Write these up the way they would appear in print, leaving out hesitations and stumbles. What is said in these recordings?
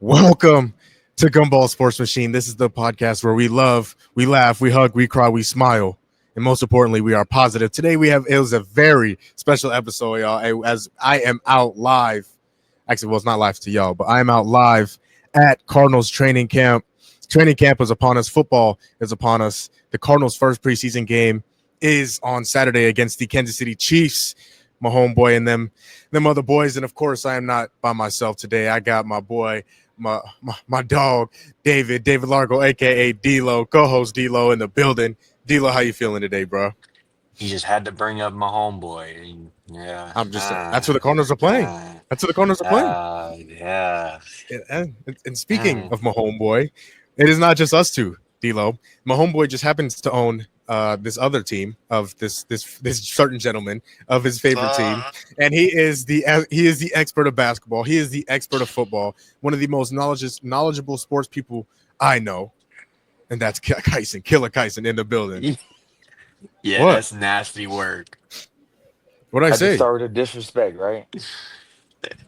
Welcome to Gumball Sports Machine. This is the podcast where we love, we laugh, we hug, we cry, we smile, and most importantly, we are positive. Today it was a very special episode, y'all. As I am out live, actually, well, it's not live to y'all, but I am out live at Cardinals training camp. Training camp is upon us. Football is upon us. The Cardinals' first preseason game is on Saturday against the Kansas City Chiefs. My homeboy and them other boys, and of course, I am not by myself today. I got my boy my dog, David Largo, aka D-Lo, co-host D-Lo in the building. D-Lo, how you feeling today, bro? You just had to bring up my homeboy. Yeah. I'm just that's what the Cardinals are playing. Ah, That's what the Cardinals are playing. yeah. And speaking Mm. of my homeboy, it is not just us two, D-Lo. My homeboy just happens to own this other team of this certain gentleman of his favorite team, Uh, and he is the expert of basketball. He is the expert of football. One of the most knowledgeable sports people I know, and that's Kyson, Killer Kyson in the building. yeah, What? that's nasty work. What did I I just say? start with the disrespect, right?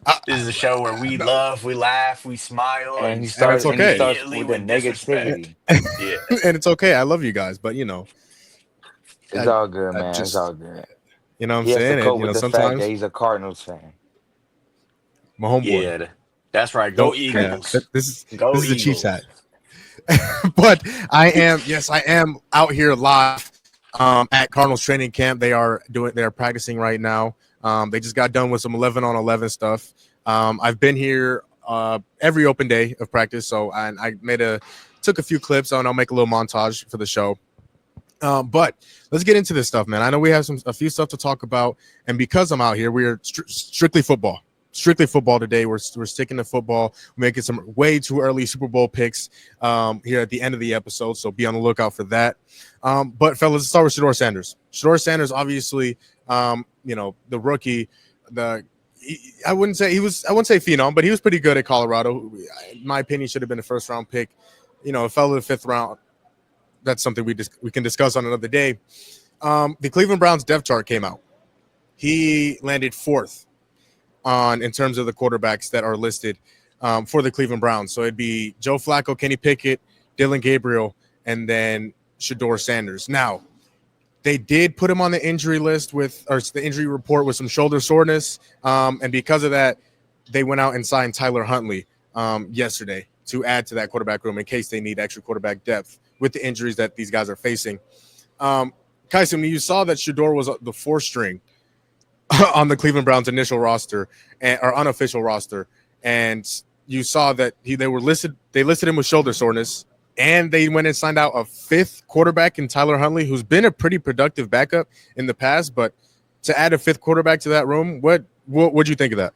I, This is a show where we no, love, we laugh, we smile, And he and and it's starts and he okay, starts immediately with the with disrespect. negativity. Yeah. and it's okay. I love you guys, but It's I, all good, I man. It's just all good. what I'm He has to saying, cope and with the fact that sometimes he's a Cardinals fan. my homeboy Yeah. That's right. Go don't. Yeah, Eagles. this is Go this is a Chiefs Eagles. hat. But I am out here live at Cardinals training camp. They are practicing right now. They just got done with some 11 on 11 stuff. I've been here every open day of practice, so I took a few clips and I'll make a little montage for the show. But let's get into this stuff, man. I know we have a few stuff to talk about, and because I'm out here, we are strictly football. Strictly football today. We're sticking to football. We're making some way too early Super Bowl picks here at the end of the episode, so be on the lookout for that. But fellas, let's start with Shedeur Sanders. Shedeur Sanders, obviously, the rookie. The I wouldn't say I wouldn't say phenom, but he was pretty good at Colorado. In my opinion, should have been a first round pick. It fell to the fifth round. That's something we can discuss on another day. The Cleveland Browns depth chart came out. He landed fourth on in terms of the quarterbacks that are listed for the Cleveland Browns. So it'd be Joe Flacco, Kenny Pickett, Dylan Gabriel, and then Shedeur Sanders. Now they did put him on the injury list or the injury report with some shoulder soreness, and because of that, they went out and signed Tyler Huntley yesterday to add to that quarterback room in case they need extra quarterback depth with the injuries that these guys are facing. Um, Kyson, when you saw that Shedeur was the fourth string on the Cleveland Browns initial roster or unofficial roster, and you saw that they listed him with shoulder soreness, and they went and signed out a fifth quarterback in Tyler Huntley, who's been a pretty productive backup in the past, but to add a fifth quarterback to that room, what'd you think of that?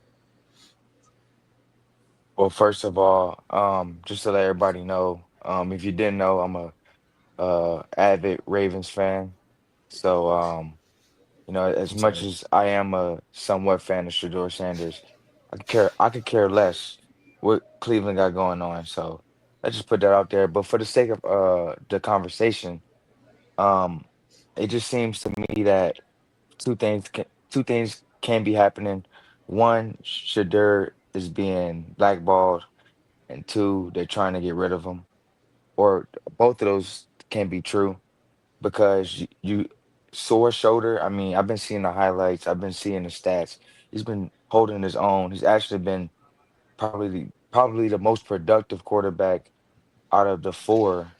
Well, first of all, just to let everybody know, if you didn't know, I'm a avid Ravens fan. So as What's much up? as I am a somewhat fan of Shedeur Sanders, I could care less what Cleveland got going on. So let's just put that out there. But for the sake of the conversation, um, it just seems to me that two things can be happening. One, Shadur is being blackballed, and two, they're trying to get rid of him. Or both of those can be true because you sore shoulder. I mean, I've been seeing the highlights, I've been seeing the stats. He's been holding his own. He's actually been probably the most productive quarterback out of the four,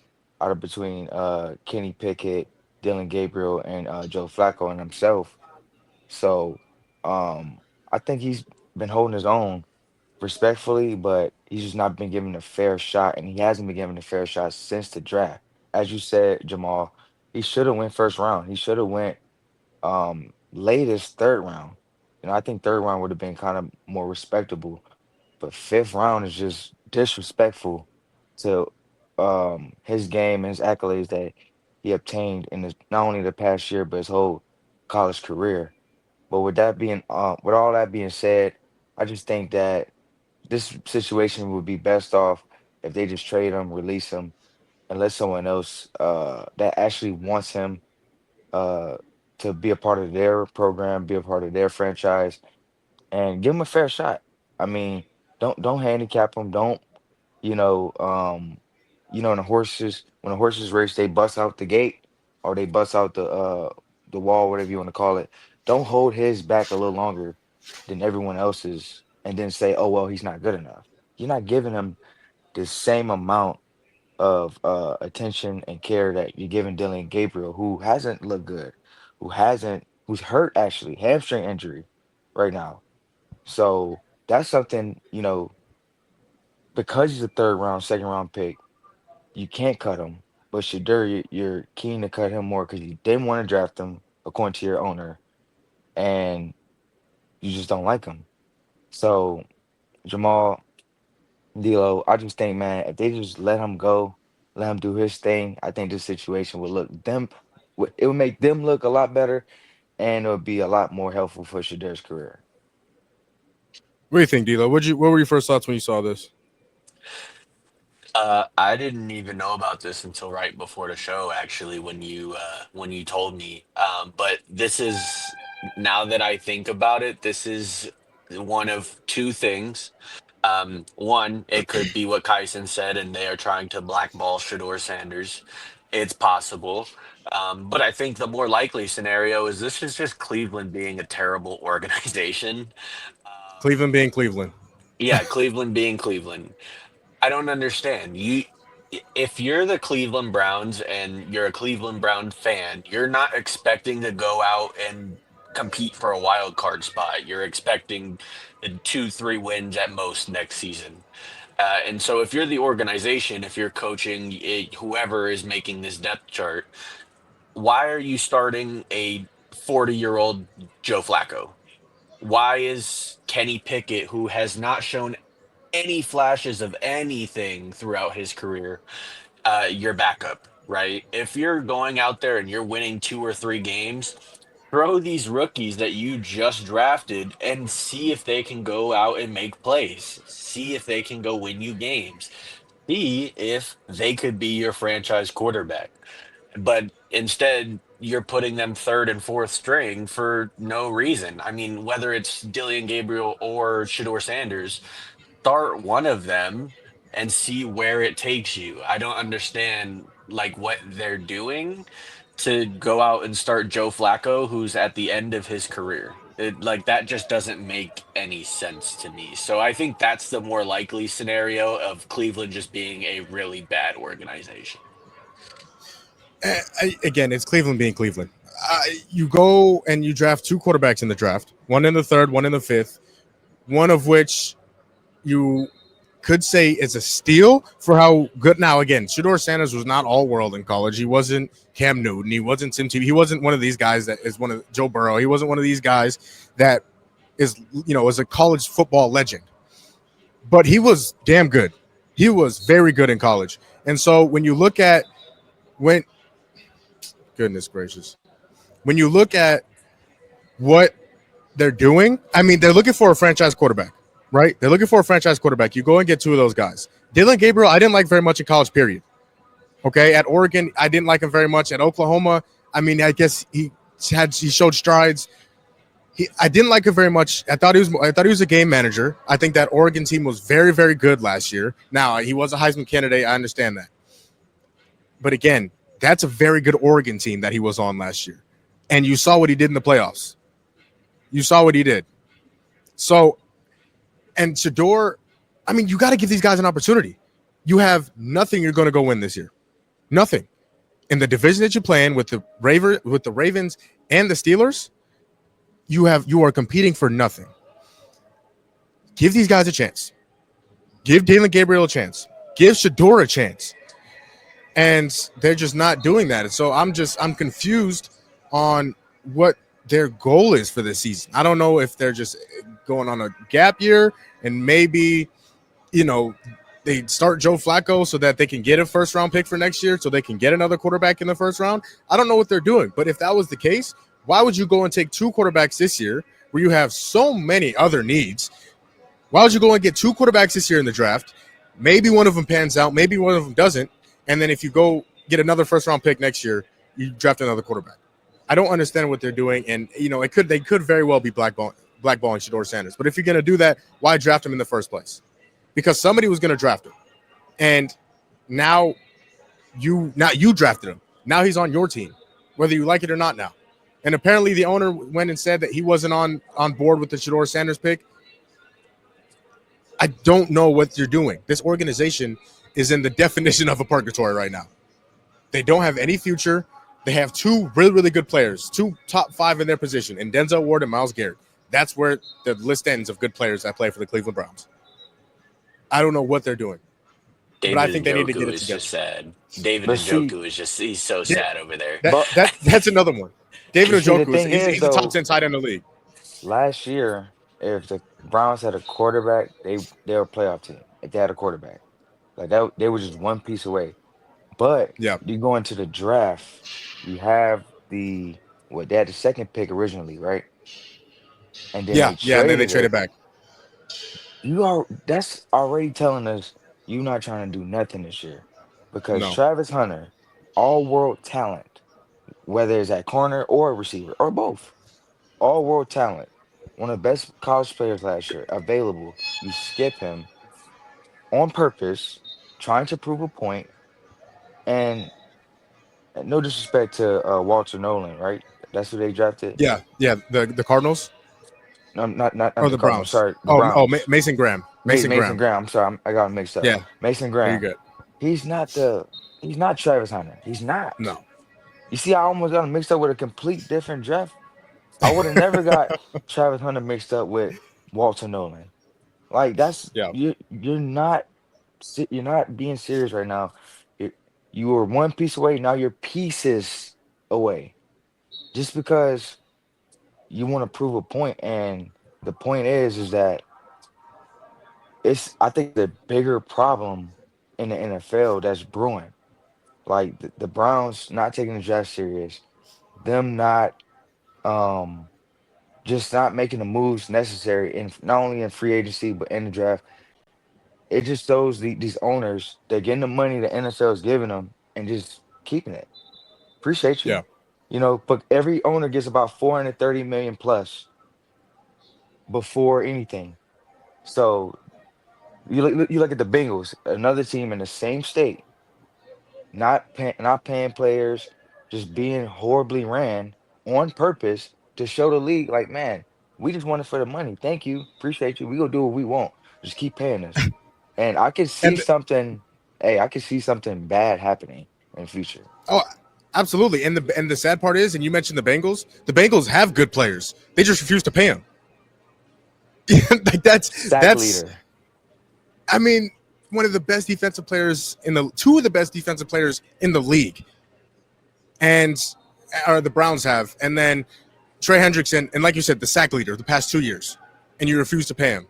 out of between Kenny Pickett, Dylan Gabriel, and Joe Flacco and himself. So I think he's been holding his own respectfully, but he's just not been given a fair shot, and he hasn't been given a fair shot since the draft. As you said, Jamal, he should have went first round. He should have went latest third round. I think third round would have been kind of more respectable, but fifth round is just disrespectful to his game and his accolades that he obtained in his not only the past year but his whole college career. But with all that being said, I just think that this situation would be best off if they just trade him, release him, and let someone else that actually wants him uh, to be a part of their program, be a part of their franchise, and give him a fair shot. I mean, don't handicap him. Don't. you know, in when the horses race, they bust out the gate or they bust out the wall, whatever you want to call it. Don't hold his back a little longer than everyone else's, and then say, "Oh well, he's not good enough." You're not giving him the same amount of attention and care that you're giving Dylan Gabriel, who hasn't looked good, who's hurt actually, hamstring injury right now. So that's something, because he's a third round, second round pick, you can't cut him. But Shedeur, you're keen to cut him more because you didn't want to draft him according to your owner, and you just don't like him. So Jamal, D'Lo, I just think, man, if they just let him go, let him do his thing, I think this situation would it would make them look a lot better, and it would be a lot more helpful for Shadeur's career. What do you think, D'Lo? What were your first thoughts when you saw this? I didn't even know about this until right before the show, actually, when you told me. But this is now that I think about it, this is one of two things. One, it could be what Kyson said, and they are trying to blackball Shedeur Sanders. It's possible. But I think the more likely scenario is this is just Cleveland being a terrible organization. Cleveland being Cleveland. Yeah, Cleveland being Cleveland. I don't understand. If you're the Cleveland Browns and you're a Cleveland Brown fan, you're not expecting to go out and compete for a wild card spot. You're expecting 2, 3 wins at most next season. And so if you're the organization, if you're coaching whoever is making this depth chart, why are you starting a 40-year-old Joe Flacco? Why is Kenny Pickett, who has not shown any flashes of anything throughout his career, your backup, right? If you're going out there and you're winning 2 or 3 games, throw these rookies that you just drafted and see if they can go out and make plays. See if they can go win you games. See if they could be your franchise quarterback. But instead, you're putting them third and fourth string for no reason. I mean, whether it's Dillian Gabriel or Shador Sanders, start one of them and see where it takes you. I don't understand like what they're doing to go out and start Joe Flacco, who's at the end of his career. Like that just doesn't make any sense to me. So I think that's the more likely scenario of Cleveland just being a really bad organization. Again, it's Cleveland being Cleveland. You go and you draft two quarterbacks in the draft, one in the third, one in the fifth, one of which you could say is a steal for how good. Now, again, Shedeur Sanders was not all world in college. He wasn't Cam Newton. He wasn't Tim Tebow. He wasn't one of these guys that is one of Joe Burrow. He wasn't one of these guys that is a college football legend. But he was damn good. He was very good in college. And so when you look at when goodness gracious, when you look at what they're doing, I mean, they're looking for a franchise quarterback, right? They're looking for a franchise quarterback. You go and get two of those guys. Dylan Gabriel, I didn't like very much in college, period. Okay. At Oregon, I didn't like him very much. At Oklahoma, I mean, I guess he showed strides. I didn't like him very much. I thought he was a game manager. I think that Oregon team was very, very good last year. Now, he was a Heisman candidate. I understand that. But again, that's a very good Oregon team that he was on last year. And you saw what he did in the playoffs. You saw what he did. So, and Shedeur, I mean, you got to give these guys an opportunity. You have nothing you're going to go win this year. Nothing. In the division that you play in with the Ravens and the Steelers, you are competing for nothing. Give these guys a chance. Give Dylan Gabriel a chance. Give Shedeur a chance. And they're just not doing that. And so I'm confused on what their goal is for this season. I don't know if they're just going on a gap year and maybe, they start Joe Flacco so that they can get a first round pick for next year, so they can get another quarterback in the first round. I don't know what they're doing. But if that was the case, why would you go and take two quarterbacks this year where you have so many other needs? Why would you go and get two quarterbacks this year in the draft? Maybe one of them pans out, maybe one of them doesn't. And then if you go get another first round pick next year, you draft another quarterback. I don't understand what they're doing. And, they could very well be blackballing Shedeur Sanders. But if you're going to do that, why draft him in the first place? Because somebody was going to draft him. and now you drafted him. Now he's on your team, whether you like it or not. Now, and apparently the owner went and said that he wasn't on board with the Shedeur Sanders pick. I don't know what you're doing. This organization is in the definition of a purgatory right now. They don't have any future. They have two really, really good players, two top five in their position, in Denzel Ward and Myles Garrett. That's where the list ends of good players that play for the Cleveland Browns. I don't know what they're doing, but I David think they need to get Njoku it is together. just sad. David But see, Njoku is just he's so Yeah, sad over there. that but that's another one. David but see, the Njoku is thing is he's a top though, 10 tight end in the league. last year, if the Browns had a quarterback, they were a playoff team. If they had a quarterback, like that, they were just one piece away. But Yeah, you go into the draft, you have the what they had the second pick originally, right? And then they yeah, and then they traded traded it. back. You are That's already telling us you're not trying to do nothing this year. Because No, Travis Hunter, all world talent, whether it's at corner or receiver or both, all world talent, one of the best college players last year, available. You skip him on purpose, trying to prove a point, and no disrespect to Walter Nolan, right? That's who they drafted. yeah, the Cardinals No, not or the the Cardinals. Browns. Sorry, the Browns. Mason Graham, Mason Mason Graham. Graham. I'm sorry, I got him mixed up. Yeah, Mason are you Graham. good? He's not the. He's not Travis Hunter. He's not. No, You see, I almost got him mixed up with a complete different draft. I would have never got Travis Hunter mixed up with Walter Nolan. Like that's yeah, you're not being serious right now. You you were one piece away. Now you're pieces away. Just because you want to prove a point, and the point is that it's I think the bigger problem in the NFL that's brewing. Like the Browns not taking the draft serious, them not um just not making the moves necessary in not only in free agency but in the draft. It just shows these owners they're getting the money the NFL is giving them and just keeping it. Appreciate yeah. you. But every owner gets about 430 million plus before anything. So you look at the Bengals, another team in the same state, not paying players, just being horribly ran on purpose to show the league, like, man, we just want it for the money. Thank you, appreciate you. We gonna do what we want. Just keep paying us. And I could see And something. Hey, I could see something bad happening in the future. oh, absolutely. And the sad part is, and you mentioned the Bengals. The Bengals have good players. They just refuse to pay them. Like Sack that's. leader. I mean, one of the best defensive players in the two of the best defensive players in the league, and or the Browns have, and then Trey Hendrickson, and like you said, the sack leader the past 2 years, and you refuse to pay him.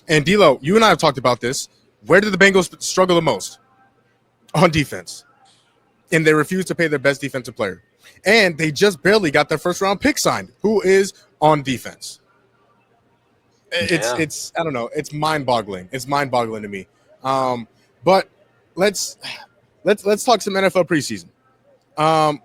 And D'Lo, you and I have talked about this. Where did the Bengals struggle the most? On defense, and they refuse to pay their best defensive player, and they just barely got their first round pick signed, who is on defense. Yeah. It's I don't know. It's mind boggling. It's mind boggling to me. But let's let's talk some NFL preseason. Um,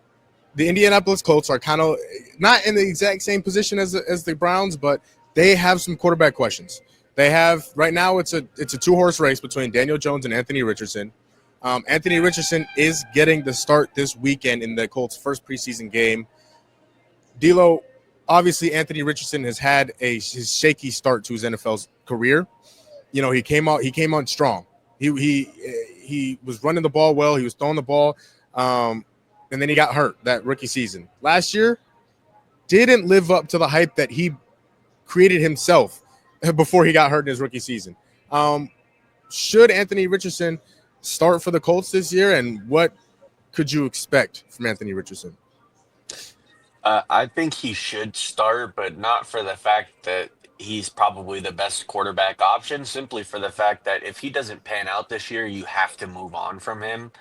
the Indianapolis Colts are kind of not in the exact same position as the Browns, but they have some quarterback questions. They have right now. It's a two-horse race between Daniel Jones and Anthony Richardson. Anthony Richardson is getting the start this weekend in the Colts' first preseason game. D'Lo, obviously, Anthony Richardson has had his shaky start to his NFL's career. He came on strong. He was running the ball well. He was throwing the ball, and then he got hurt that rookie season. Last year, didn't live up to the hype that he created himself before he got hurt in his rookie season. Should Anthony Richardson start for the Colts this year, and what could you expect from Anthony Richardson? I think he should start, but not for the fact that he's probably the best quarterback option, simply for the fact that if he doesn't pan out this year, you have to move on from him.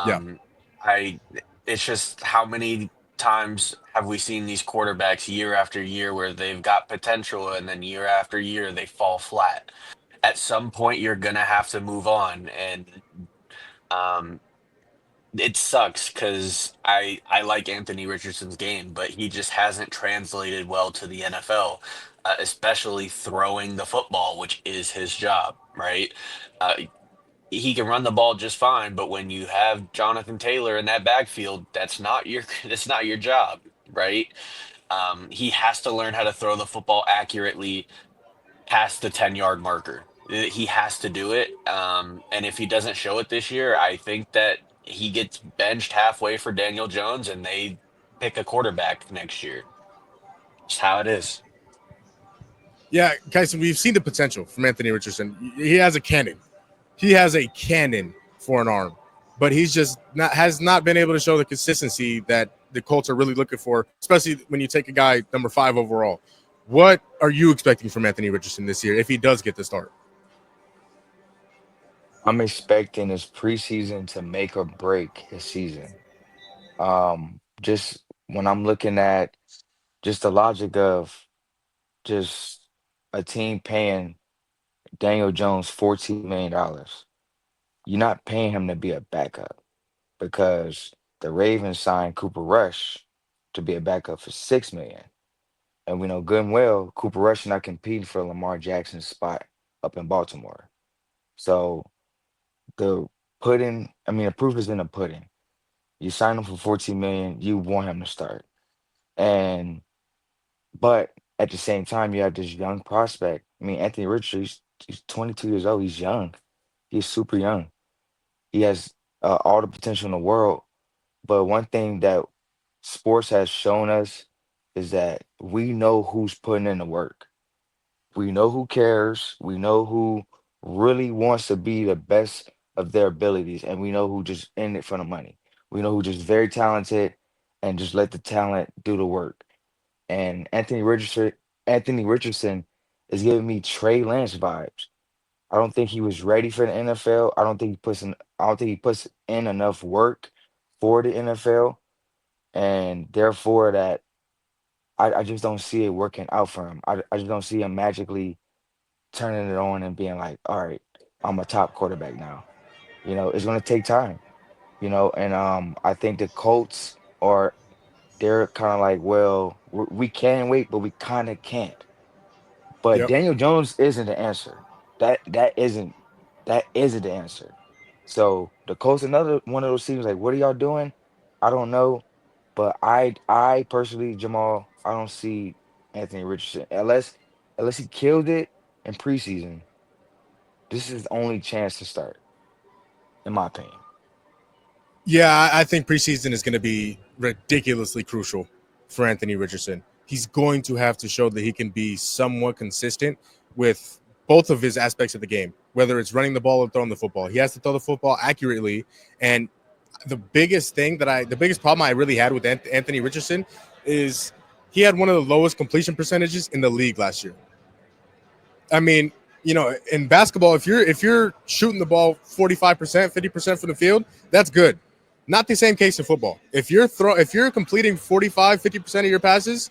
Yeah, Um, I it's just how many times have we seen these quarterbacks year after year where they've got potential and then year after year they fall flat. At some point you're gonna have to move on, and um it sucks because I like Anthony Richardson's game, but he just hasn't translated well to the NFL, especially throwing the football, which is his job, right? Uh, he can run the ball just fine, but when you have Jonathan Taylor in that backfield, that's not your job, right? He has to learn how to throw the football accurately past the 10-yard marker. He has to do it. And if he doesn't show it this year, I think that he gets benched halfway for Daniel Jones and they pick a quarterback next year. Just how it is. Yeah, Kyson, we've seen the potential from Anthony Richardson. He has a cannon. He has a cannon for an arm, but he's just not has not been able to show the consistency that the Colts are really looking for, especially when you take a guy number 5 overall. What are you expecting from Anthony Richardson this year if he does get the start? I'm expecting his preseason to make or break his season. Just when I'm looking at just the logic of just a team paying Daniel Jones $14 million, you're not paying him to be a backup because the Ravens signed Cooper Rush to be a backup for 6 million. And we know good and well Cooper Rush is not competing for Lamar Jackson's spot up in Baltimore. So the the proof is in the pudding. You sign him for 14 million, you want him to start. And but at the same time, you have this young prospect. I mean, Anthony Richardson, he's 22 years old. He's young. He's super young. He has all the potential in the world. But one thing that sports has shown us is that we know who's putting in the work. We know who cares. We know who really wants to be the best of their abilities, and we know who just in it for the money. We know who just very talented and just let the talent do the work. And Anthony Richardson is giving me Trey Lance vibes. I don't think he was ready for the NFL. I don't think he puts in enough work for the NFL, and therefore that I just don't see it working out for him. I just don't see him magically turning it on and being like, all right, I'm a top quarterback now. It's gonna take time, and I think the Colts are they're kind of like, well, we can wait, but we kind of can't. But Yep. Daniel Jones isn't the answer. That isn't the answer. So the Colts, another one of those teams, like, what are y'all doing? I don't know, but I personally, Jamal, I don't see Anthony Richardson unless he killed it in preseason. This is the only chance to start, in my opinion. Yeah, I think preseason is going to be ridiculously crucial for Anthony Richardson. He's going to have to show that he can be somewhat consistent with both of his aspects of the game, whether it's running the ball or throwing the football. He has to throw the football accurately. And the biggest problem I really had with Anthony Richardson is he had one of the lowest completion percentages in the league last year. I mean, in basketball, if you're shooting the ball 45%, 50% from the field, that's good. Not the same case in football. If you're completing 45, 50% of your passes,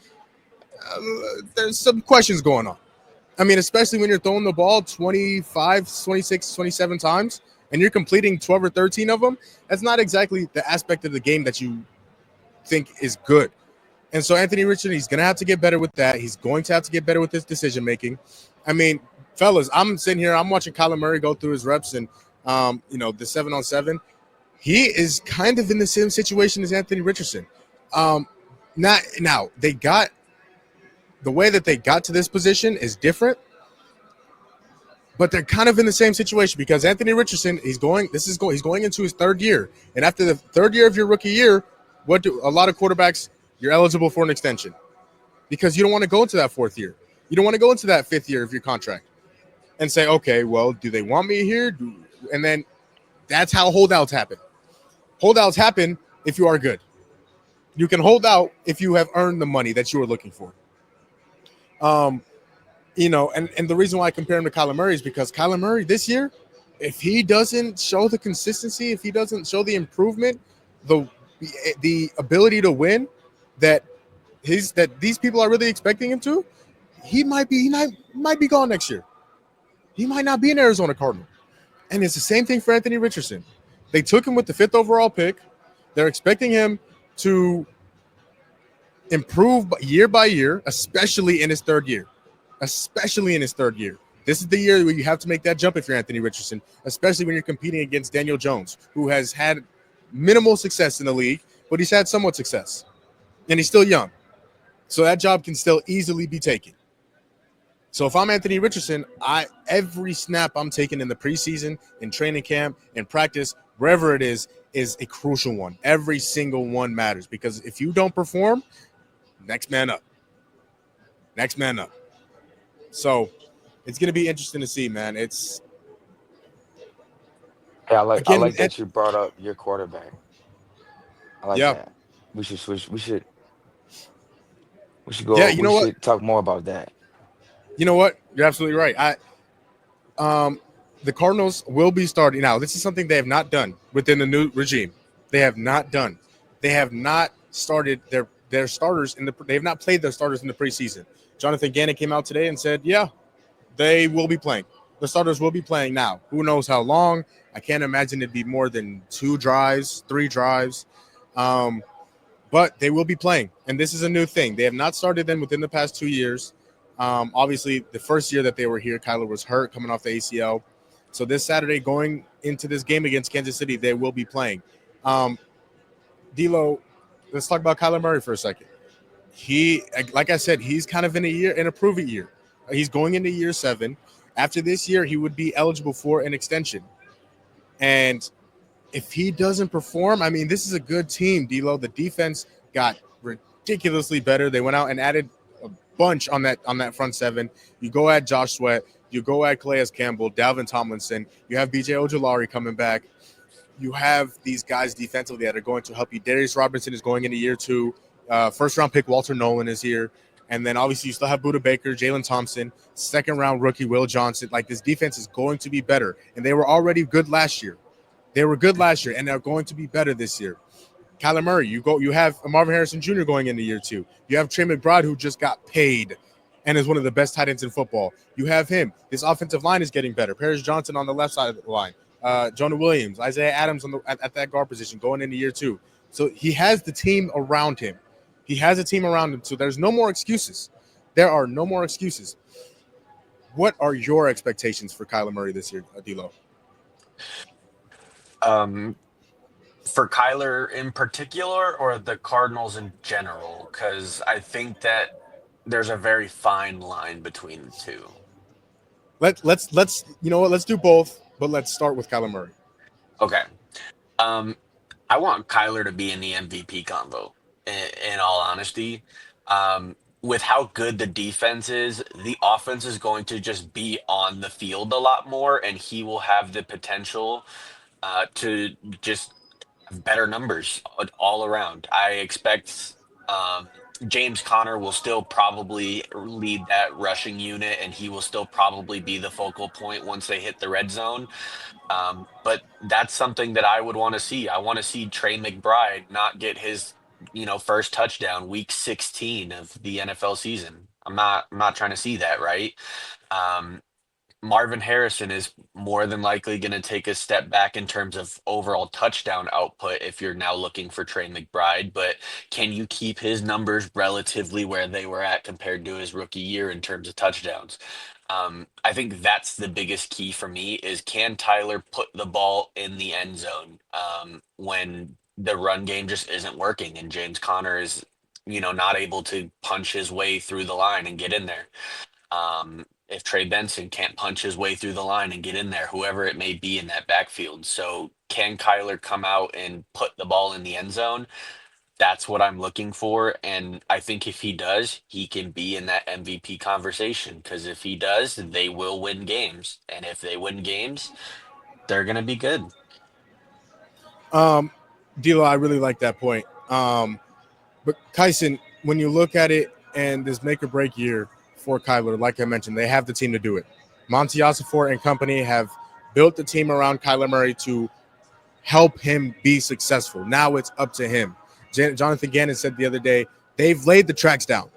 there's some questions going on. I mean, especially when you're throwing the ball 25, 26, 27 times and you're completing 12 or 13 of them, that's not exactly the aspect of the game that you think is good. And so Anthony Richardson, he's going to have to get better with that. He's going to have to get better with his decision making. I mean, fellas, I'm sitting here, I'm watching Kyler Murray go through his reps and, the 7-on-7. He is kind of in the same situation as Anthony Richardson. Not now they got the way that they got to this position is different, but they're kind of in the same situation because Anthony Richardson, he's going into his 3rd year, and after the 3rd year of your rookie year, what do a lot of quarterbacks, you're eligible for an extension because you don't want to go into that 4th year. You don't want to go into that 5th year of your contract and say, okay, well, do they want me here? And then that's how holdouts happen. Holdouts happen if you are good. You can hold out if you have earned the money that you are looking for. Um, and the reason why I compare him to Kyler Murray is because Kyler Murray this year, if he doesn't show the consistency, if he doesn't show the improvement, the the ability to win that these people are really expecting him to, he might be gone next year. He might not be an Arizona Cardinal. And it's the same thing for Anthony Richardson. They took him with the 5th overall pick. They're expecting him to improve year by year, especially in his 3rd year. Especially in his 3rd year. This is the year where you have to make that jump if you're Anthony Richardson, especially when you're competing against Daniel Jones, who has had minimal success in the league, but he's had somewhat success, and he's still young. So that job can still easily be taken. So if I'm Anthony Richardson, every snap I'm taking in the preseason, in training camp, in practice, wherever it is a crucial one. Every single one matters because if you don't perform, next man up. Next man up. So it's going to be interesting to see, man. It's Yeah, I again, like that you brought up your quarterback. I like yeah, that. We should switch. We should yeah. go. We should talk more about that. You know what? You're absolutely right. Um, the Cardinals will be starting now. This is something they have not done within the new regime. They have not done. They have not started their starters in the. They have not played their starters in the preseason. Jonathan Gannon came out today and said, "Yeah, they will be playing. The starters will be playing now. Who knows how long? I can't imagine it'd be more than 2 drives, 3 drives. Um, but they will be playing. And this is a new thing. They have not started them within the past 2 years. Obviously, the first year that they were here, Kyler was hurt coming off the ACL. So this Saturday, going into this game against Kansas City, they will be playing. Um, D'Lo, let's talk about Kyler Murray for a second. He, like I said, he's kind of in a prove it year. He's going into year 7. After this year, he would be eligible for an extension. And if he doesn't perform, I mean, this is a good team, D'Lo. The defense got ridiculously better. They went out and added a bunch on that front 7. You go at Josh Sweat, you go at Calais Campbell, Dalvin Tomlinson. You have B.J. Ojolari coming back. You have these guys defensively that are going to help you. Darius Robinson is going into year 2. First-round pick Walter Nolan is here. And then obviously you still have Budda Baker, Jalen Thompson, second-round rookie Will Johnson. Like, this defense is going to be better. And they were already good last year. They were good last year, and they're going to be better this year. Kyler Murray, you have Marvin Harrison Jr. going into year 2. You have Trey McBride, who just got paid and is one of the best tight ends in football. You have him. This offensive line is getting better. Paris Johnson on the left side of the line. Jonah Williams, Isaiah Adams at that guard position going into year 2. So he has the team around him. He has a team around him, so there's no more excuses. There are no more excuses. What are your expectations for Kyler Murray this year, D'Lo? Um, for Kyler in particular, or the Cardinals in general? Because I think that there's a very fine line between the two. Let's you know what? Let's do both, but let's start with Kyler Murray. Okay. Um, I want Kyler to be in the MVP convo. In all honesty, with how good the defense is, the offense is going to just be on the field a lot more, and he will have the potential to just have better numbers all around. I expect James Conner will still probably lead that rushing unit, and he will still probably be the focal point once they hit the red zone. But that's something that I would want to see. I want to see Trey McBride not get his, first touchdown week 16 of the NFL season. I'm not trying to see that, right? Um, Marvin Harrison is more than likely going to take a step back in terms of overall touchdown output if you're now looking for Trey McBride. But can you keep his numbers relatively where they were at compared to his rookie year in terms of touchdowns? I think that's the biggest key for me is can Tyler put the ball in the end zone when the run game just isn't working and James Conner is, not able to punch his way through the line and get in there. If Trey Benson can't punch his way through the line and get in there, whoever it may be in that backfield. So can Kyler come out and put the ball in the end zone? That's what I'm looking for. And I think if he does, he can be in that MVP conversation. Because if he does, they will win games. And if they win games, they're going to be good. D'Lo, I really like that point. But Kyson, when you look at it and this make or break year for Kyler, like I mentioned, they have the team to do it. Monty Ossenfort and company have built the team around Kyler Murray to help him be successful. Now it's up to him. Jonathan Gannon said the other day, they've laid the tracks down.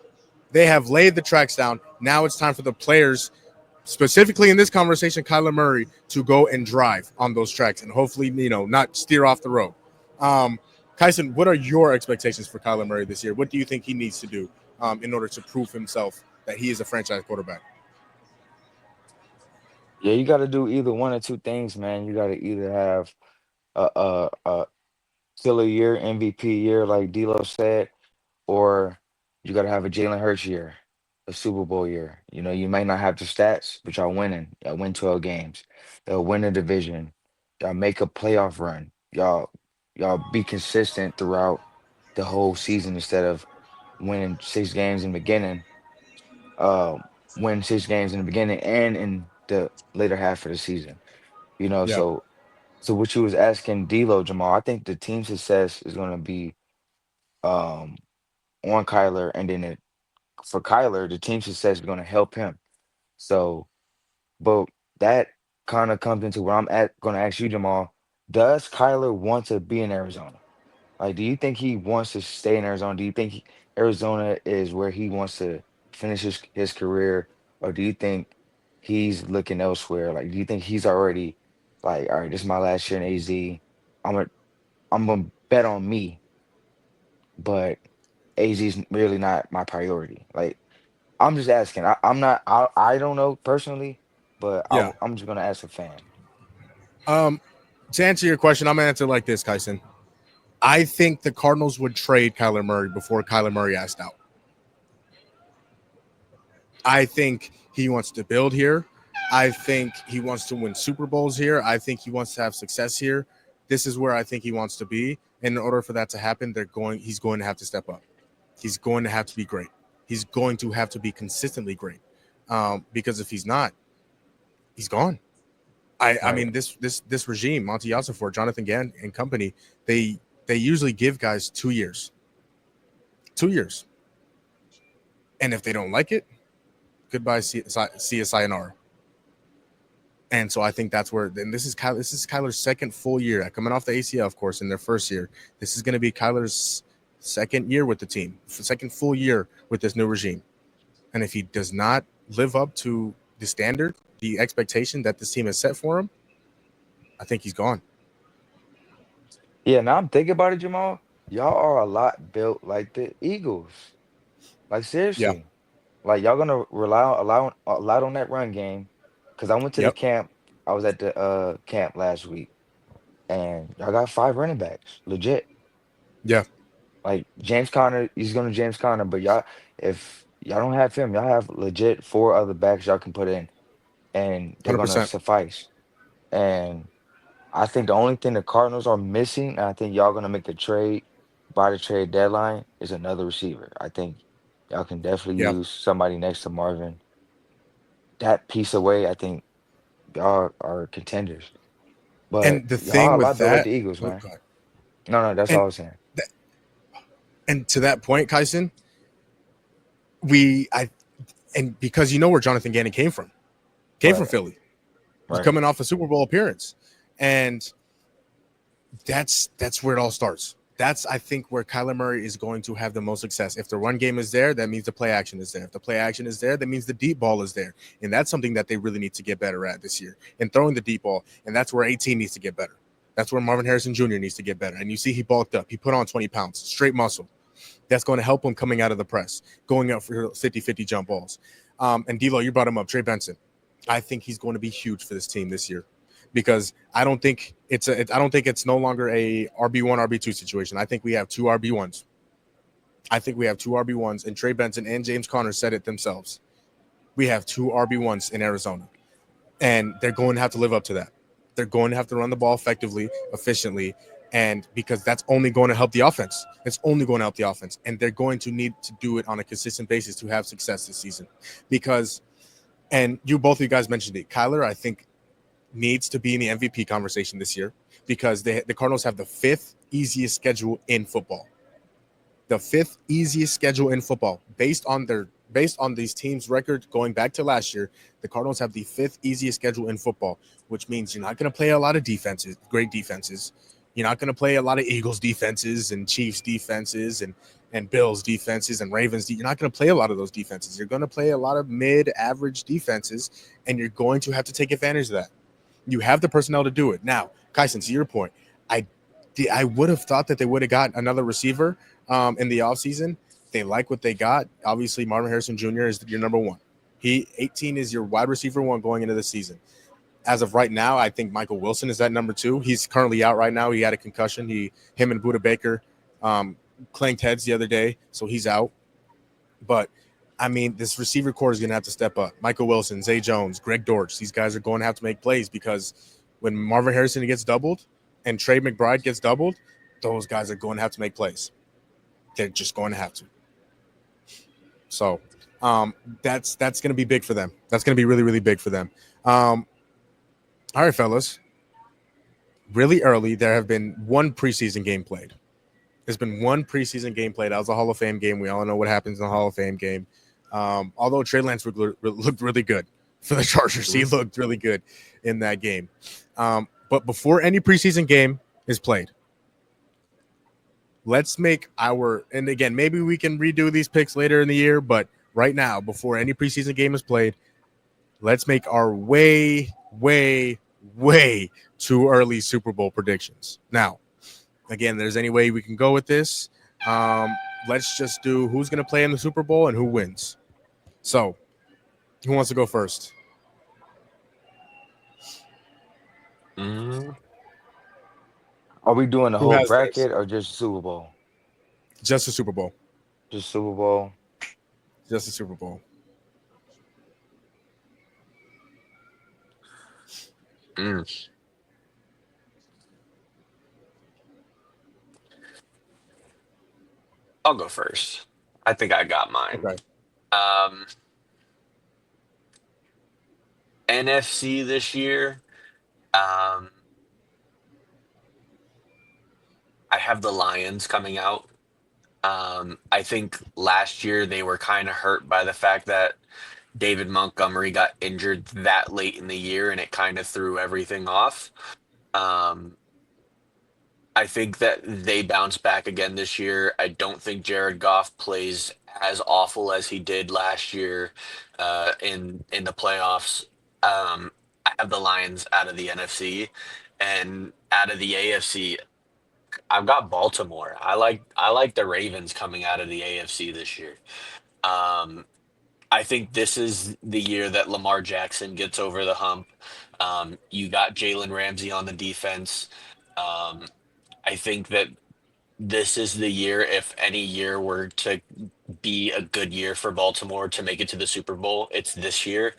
They have laid the tracks down. Now it's time for the players, specifically in this conversation, Kyler Murray, to go and drive on those tracks and hopefully, not steer off the road. Kyson, what are your expectations for Kyler Murray this year? What do you think he needs to do in order to prove himself that he is a franchise quarterback? Yeah, you got to do either one or two things, man. You got to either have a killer year, MVP year, like D'Lo said, or you got to have a Jalen Hurts year, a Super Bowl year. You know, you might not have the stats, but y'all winning. Y'all win 12 games. Y'all win a division. Y'all make a playoff run. Y'all be consistent throughout the whole season instead of winning 6 games in the beginning. Uh, win 6 games in the beginning and in the later half of the season. You know, Yeah, so what you was asking D'Lo, Jamal, I think the team success is going to be um on Kyler, and then for Kyler, the team success is going to help him. So, but that kind of comes into where I'm at. Going to ask you, Jamal, does Kyler want to be in Arizona? Like, do you think he wants to stay in Arizona? Do you think Arizona is where he wants to finish his career, or do you think he's looking elsewhere? Like, do you think he's already like, all right, this is my last year in AZ. I'm I'm gonna bet on me, but AZ's really not my priority. Like, I'm just asking. I'm not. I don't know personally, but yeah. I'm just gonna ask a fan. Um, to answer your question, I'm gonna answer like this, Kyson. I think the Cardinals would trade Kyler Murray before Kyler Murray asked out. I think he wants to build here. I think he wants to win Super Bowls here. I think he wants to have success here. This is where I think he wants to be. And in order for that to happen, he's going to have to step up. He's going to have to be great. He's going to have to be consistently great. Because if he's not, he's gone. I Right. mean this regime, Monty Yosifort, Jonathan Gann and company, they usually give guys 2 years. 2 years. And if they don't like it, goodbye, see a sayonara. And so I think that's where. And this is Kyler's second full year coming off the ACL, of course, in their first year. This is going to be Kyler's second year with the team, second full year with this new regime. And if he does not live up to the standard, the expectation that this team has set for him, I think he's gone. Yeah. Now I'm thinking about it, Jamal. Y'all are a lot built like the Eagles. Like, Yeah. seriously. Like, y'all gonna rely on a lot on that run game. Cause I went to the Yep. camp. I was at the camp last week, and y'all got 5 running backs, legit. Yeah. Like, James Conner, he's gonna James Conner, but y'all, if y'all don't have him, y'all have legit 4 other backs y'all can put in, and they're gonna 100%. suffice. And I think the only thing the Cardinals are missing, and I think y'all gonna make the trade by the trade deadline, is another receiver. I think y'all can definitely Yeah. use somebody next to Marvin. That piece away, I think y'all are contenders. But And the y'all thing a with lot built like that, the Eagles, oh man. god. No, that's all And I was saying. th- and to that point, Kyson, we I and because you know where Jonathan Gannon came from Right, Philly. He's right. coming off a Super Bowl appearance, and that's where it all starts. That's I think where Kyler Murray is going to have the most success. If the run game is there, that means the play action is there. If the play action is there, that means the deep ball is there, and that's something that they really need to get better at this year in throwing the deep ball. And that's where 18 needs to get better. That's where Marvin Harrison Jr. needs to get better. And you see, he bulked up. He put on 20 pounds, straight muscle. That's going to help him coming out of the press, going up for 50-50 jump balls. And D'Lo, you brought him up, Trey Benson. I think he's going to be huge for this team this year because I don't think it's no longer a RB1 RB2 situation. I think we have two RB1s. I think we have two RB1s, and Trey Benson and James Conner said it themselves. We have two RB1s in Arizona, and they're going to have to live up to that. They're going to have to run the ball effectively, efficiently, and because that's only going to help the offense. It's only going to help the offense, and they're going to need to do it on a consistent basis to have success this season. Because, and you both of you guys mentioned it, Kyler, I think needs to be in the MVP conversation this year because the Cardinals have the fifth easiest schedule in football. The fifth easiest schedule in football based on these teams' record going back to last year. The Cardinals have the fifth easiest schedule in football, which means you're not going to play a lot of defenses, great defenses. You're not going to play a lot of Eagles defenses and Chiefs defenses and Bills defenses and Ravens. You're not going to play a lot of those defenses. You're going to play a lot of mid-average defenses, and you're going to have to take advantage of that. You have the personnel to do it. Now, Kyson, to your point, I I would have thought that they would have got another receiver in the offseason. They like what they got. Obviously, Marvin Harrison Jr. is your number one. He 18 is your wide receiver one going into the season. as of right now, I think Michael Wilson is at number two. He's currently out right now. He had a concussion. Him and Buda Baker um, clanged heads the other day, so he's out. But I mean, this receiver core is going to have to step up. Michael Wilson, Zay Jones, Greg Dortch. These guys are going to have to make plays because when Marvin Harrison gets doubled and Trey McBride gets doubled, those guys are going to have to make plays. They're just going to have to. So um, that's going to be big for them. That's going to be really really big for them. Um, all right, fellas. Really early, there have been one preseason game played. There's been one preseason game played. That was a Hall of Fame game. We all know what happens in the Hall of Fame game. Although Trey Lance looked really good for the Chargers, he looked really good in that game. But before any preseason game is played, let's make our, and again, maybe we can redo these picks later in the year, but right now, before any preseason game is played, let's make our way too early Super Bowl predictions. Now, again, there's any way we can go with this. Let's just do who's going to play in the Super Bowl and who wins. So, who wants to go first? Mm, Are we doing the Who whole has theirs? bracket or just Super Bowl? Just the Super Bowl. Just Super Bowl. Just the Super Bowl. mm. I'll go first. I think I got mine. Okay. Um, NFC this year. Um, I have the Lions coming out. I think last year they were kind of hurt by the fact that David Montgomery got injured that late in the year and it kind of threw everything off. Um, I think that they bounce back again this year. I don't think Jared Goff plays as awful as he did last year in the playoffs. I have the Lions out of the NFC and out of the AFC. I've got Baltimore. I like the Ravens coming out of the AFC this year. Um, I think this is the year that Lamar Jackson gets over the hump. You got Jalen Ramsey on the defense. Um, I think that this is the year, if any year were to be a good year for Baltimore to make it to the Super Bowl, it's this year.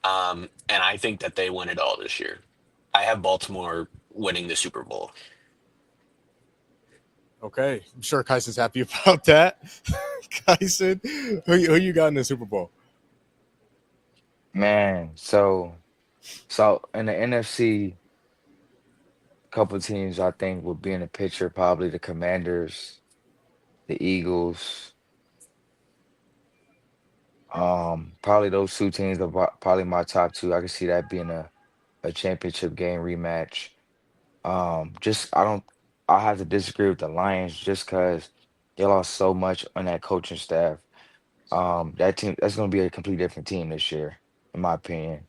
And I think that they win it all this year. I have Baltimore winning the Super Bowl. Okay. I'm sure Kyson's happy about that. Kyson, who you got in the Super Bowl? Man, so in the NFC, couple teams I think would be in the picture, probably the Commanders, the Eagles. Probably those two teams are probably my top two. I can see that being a championship game rematch. Just I have to disagree with the Lions just because they lost so much on that coaching staff. That team that's gonna be a completely different team this year, in my opinion.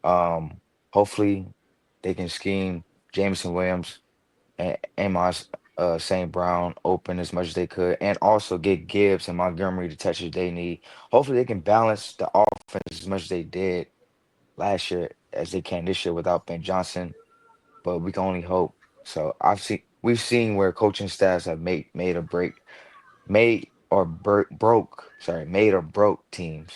Um, Hopefully they can scheme Jameson Williams and Amos St. Brown open as much as they could, and also get Gibbs and Montgomery the touches they need. Hopefully they can balance the offense as much as they did last year as they can this year without Ben Johnson, but we can only hope. So we've seen where coaching staffs have made or broke teams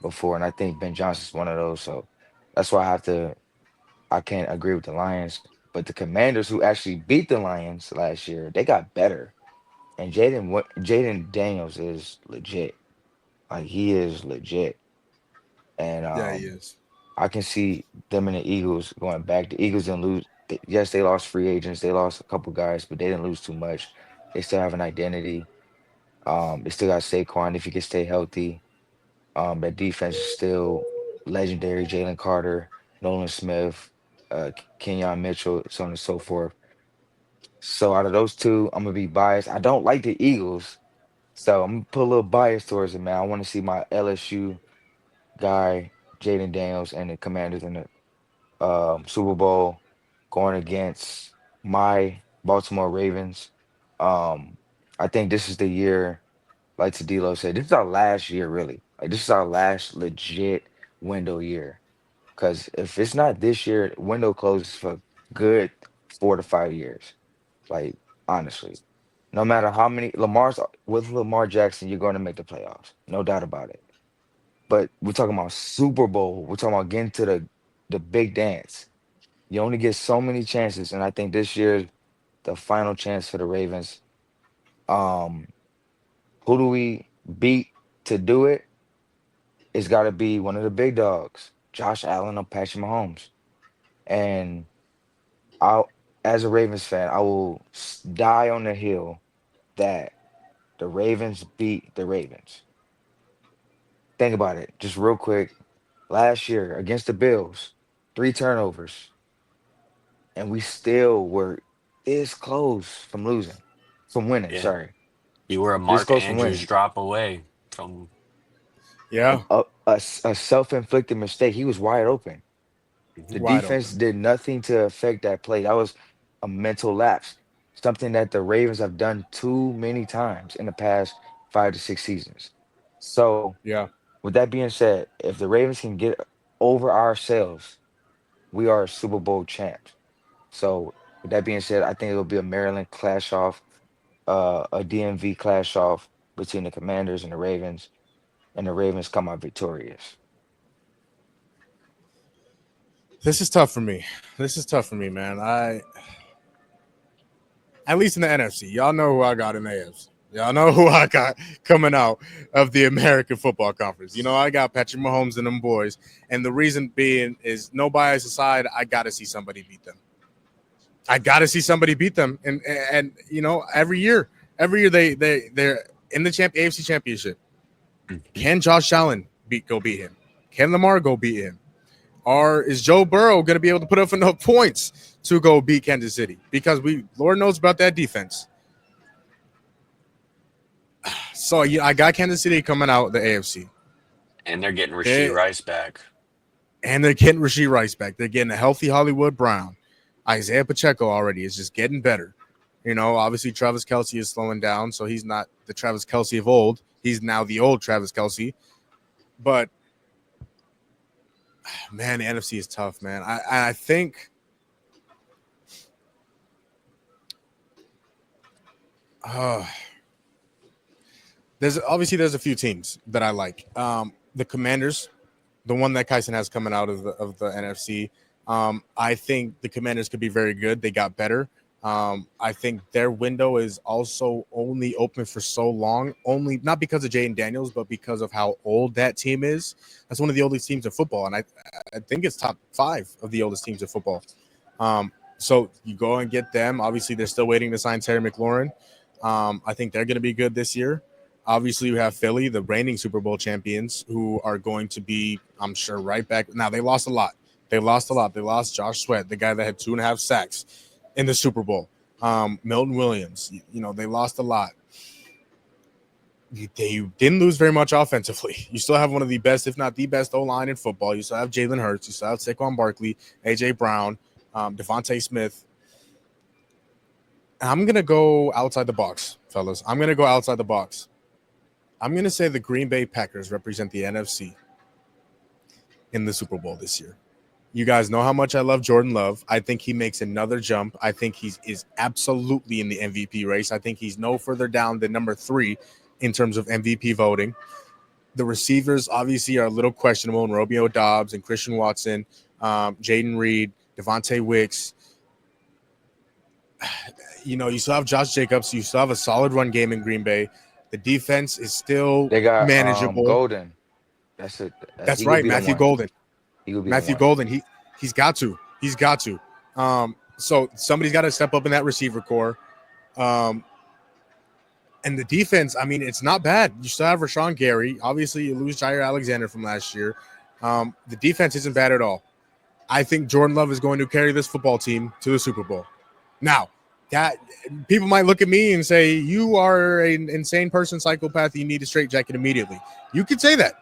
before, and I think Ben Johnson's one of those. So that's why I can't agree with the Lions. But the Commanders, who actually beat the Lions last year, they got better. And Jaden Daniels is legit. Like he is legit. And Yeah, he is. I can see them and the Eagles going back. The Eagles didn't lose. Yes, they lost free agents. They lost a couple guys, but they didn't lose too much. They still have an identity. They still got Saquon if he can stay healthy. That defense is still legendary. Jalen Carter, Nolan Smith, Kenyon Mitchell, so on and so forth. So out of those two, I'm gonna be biased. I don't like the Eagles, so I'm gonna put a little bias towards it, man. I want to see my LSU guy, Jaden Daniels, and the Commanders in the Super Bowl going against my Baltimore Ravens. Um, I think this is the year, like Tadilo said, this is our last year, really. Like this is our last legit window year. Because if it's not this year, window closes for good 4 to 5 years. Like, honestly, no matter how many with Lamar Jackson, you're going to make the playoffs, no doubt about it. But we're talking about Super Bowl. We're talking about getting to the big dance. You only get so many chances, and I think this year the final chance for the Ravens. Um, who do we beat to do it? It's got to be one of the big dogs, Josh Allen or Patrick Mahomes. And I, as a Ravens fan, I will die on the hill that the Ravens beat the Ravens. Think about it, just real quick. Last year against the Bills, 3 turnovers, and we still were this close from losing, from winning. Yeah. Sorry, You were a this Mark close from Andrews winning. drop away from. Yeah, A self-inflicted mistake. He was wide open. The Mhm. wide defense open. did nothing to affect that play. That was a mental lapse, something that the Ravens have done too many times in the past 5 to 6 seasons. So, Yeah. with that being said, if the Ravens can get over ourselves, we are Super Bowl champs. So, with that being said, I think it'll be a Maryland clash off, a DMV clash off between the Commanders and the Ravens come out victorious. This is tough for me. This is tough for me, man. At least in the NFC, y'all know who I got in the AFC. Y'all know who I got coming out of the American Football Conference. You know, I got Patrick Mahomes and them boys, and the reason being is no bias aside, I got to see somebody beat them. I got to see somebody beat them, and you know, every year they're in the AFC Championship. Mhm. Can Josh Allen go beat him? Can Lamar go beat him? Or is Joe Burrow going to be able to put up enough points to go beat Kansas City? Because Lord knows about that defense. So yeah, I got Kansas City coming out the AFC. And they're getting Rasheed They Rice back. and they're getting Rasheed Rice back. They're getting a healthy Hollywood Brown. Isaiah Pacheco already is just getting better. You know, obviously Travis Kelsey is slowing down, so he's not the Travis Kelsey of old. He's now the old Travis Kelsey. But man, the NFC is tough, man. I think uh, there's a few teams that I like. The Commanders, the one that Kyson has coming out of the NFC. I think the Commanders could be very good. They got better. I think their window is also only open for so long, only not because of Jaden Daniels, but because of how old that team is. That's one of the oldest teams in football, and I think it's top five of the oldest teams in football. Um, so you go and get them. Obviously, they're still waiting to sign Terry McLaurin. I think they're going to be good this year. Obviously, you have Philly, the reigning Super Bowl champions, who are going to be, I'm sure, right back. Now, they lost a lot. They lost a lot. They lost Josh Sweat, the guy that had 2.5 sacks in the Super Bowl. Milton Williams, you know, they lost a lot. They didn't lose very much offensively. You still have one of the best, if not the best, O line in football. You still have Jalen Hurts. You still have Saquon Barkley, A.J. Brown, Devontae Smith. I'm going to go outside the box, fellas. I'm going to go outside the box. I'm going to say the Green Bay Packers represent the NFC in the Super Bowl this year. You guys know how much I love Jordan Love. I think he makes another jump. I think he is absolutely in the MVP race. I think he's no further down than number 3 in terms of MVP voting. The receivers obviously are a little questionable, and Romeo Dobbs and Christian Watson, Jaden Reed, Devontae Wicks. You know, you still have Josh Jacobs. You still have a solid run game in Green Bay. The defense is still They got manageable. Golden. That's it. That's He could right, be the Matthew one. Golden. He could be the Matthew one. Golden. He's got to. He's got to. So somebody's got to step up in that receiver core. Um, and the defense, I mean, it's not bad. You still have Rashawn Gary. Obviously, you lose Jair Alexander from last year. The defense isn't bad at all. I think Jordan Love is going to carry this football team to the Super Bowl. Now, that people might look at me and say, you are an insane person, psychopath. You need a straight jacket immediately. You could say that.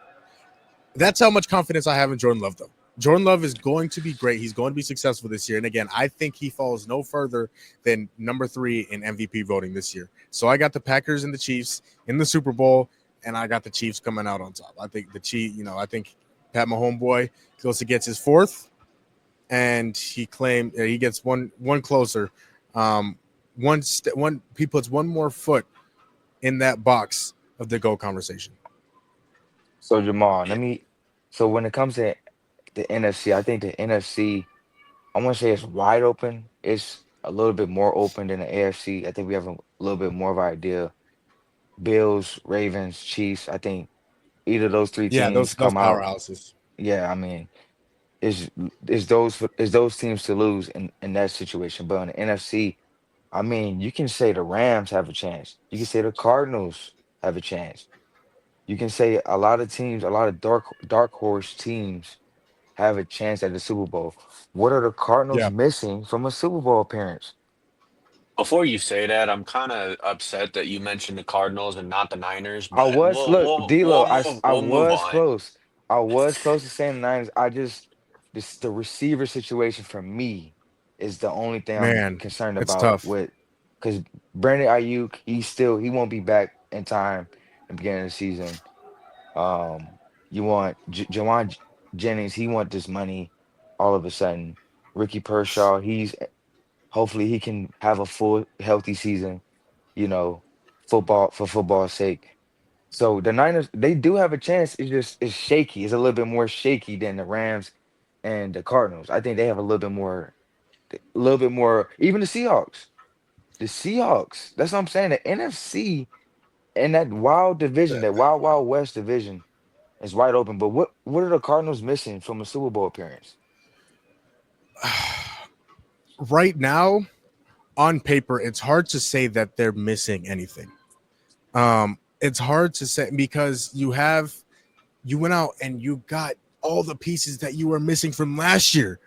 That's how much confidence I have in Jordan Love, though. Jordan Love is going to be great. He's going to be successful this year. And again, I think he falls no further than number 3 in MVP voting this year. So I got the Packers and the Chiefs in the Super Bowl, and I got the Chiefs coming out on top. I think the Chiefs, you know, I think Pat, my homeboy, goes to gets his fourth, and he claimed he gets one closer. Um, one he puts one more foot in that box of the GOAT conversation. So Jamal, let me. So when it comes to the NFC, I think the NFC, I want to say it's wide open. It's a little bit more open than the AFC. I think we have a little bit more of an idea. Bills, Ravens, Chiefs. I think either of those three Yeah, teams those come out. powerhouses. Yeah, I mean, is is those teams to lose in that situation. But in the NFC, I mean, you can say the Rams have a chance. You can say the Cardinals have a chance. You can say a lot of teams, a lot of dark horse teams have a chance at the Super Bowl. What are the Cardinals Yeah. missing from a Super Bowl appearance? Before you say that, I'm kind of upset that you mentioned the Cardinals and not the Niners, I but was look, D'Lo, I we'll move was on. close. I was close to saying the Niners. I just the receiver situation for me is the only thing I'm Man, concerned it's about tough. with because Brandon Ayuk, he won't be back in time in the beginning of the season. You want Jawan Jennings, he want this money all of a sudden. Ricky Pershaw, hopefully he can have a full healthy season, you know, football for football's sake. So the Niners, they do have a chance. It's shaky. It's a little bit more shaky than the Rams and the Cardinals. I think they have a little bit more. Even the Seahawks. The Seahawks. That's what I'm saying. The NFC and that wild division, that wild West division is wide open. But what are the Cardinals missing from a Super Bowl appearance? Right now, on paper, it's hard to say that they're missing anything. It's hard to say because you went out and you got all the pieces that you were missing from last year.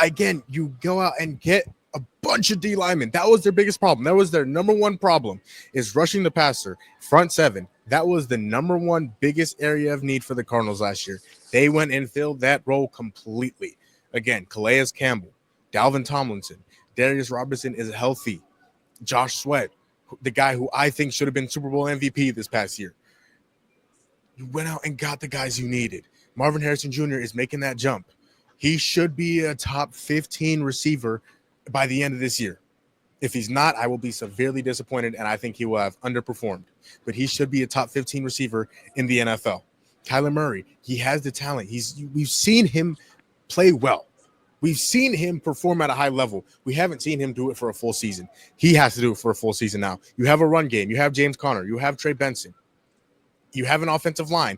Again, you go out and get a bunch of D linemen. That was their biggest problem. That was their number one problem is rushing the passer, front seven. That was the number one biggest area of need for the Cardinals last year. They went and filled that role completely. Again, Calais Campbell, Dalvin Tomlinson, Darius Robinson is healthy. Josh Sweat, the guy who I think should have been Super Bowl MVP this past year. You went out and got the guys you needed. Marvin Harrison Jr. is making that jump. He should be a top 15 receiver by the end of this year. If he's not, I will be severely disappointed, and I think he will have underperformed. But he should be a top 15 receiver in the NFL. Kyler Murray, he has the talent. We've seen him play well. We've seen him perform at a high level. We haven't seen him do it for a full season. He has to do it for a full season now. You have a run game. You have James Conner. You have Trey Benson. You have an offensive line.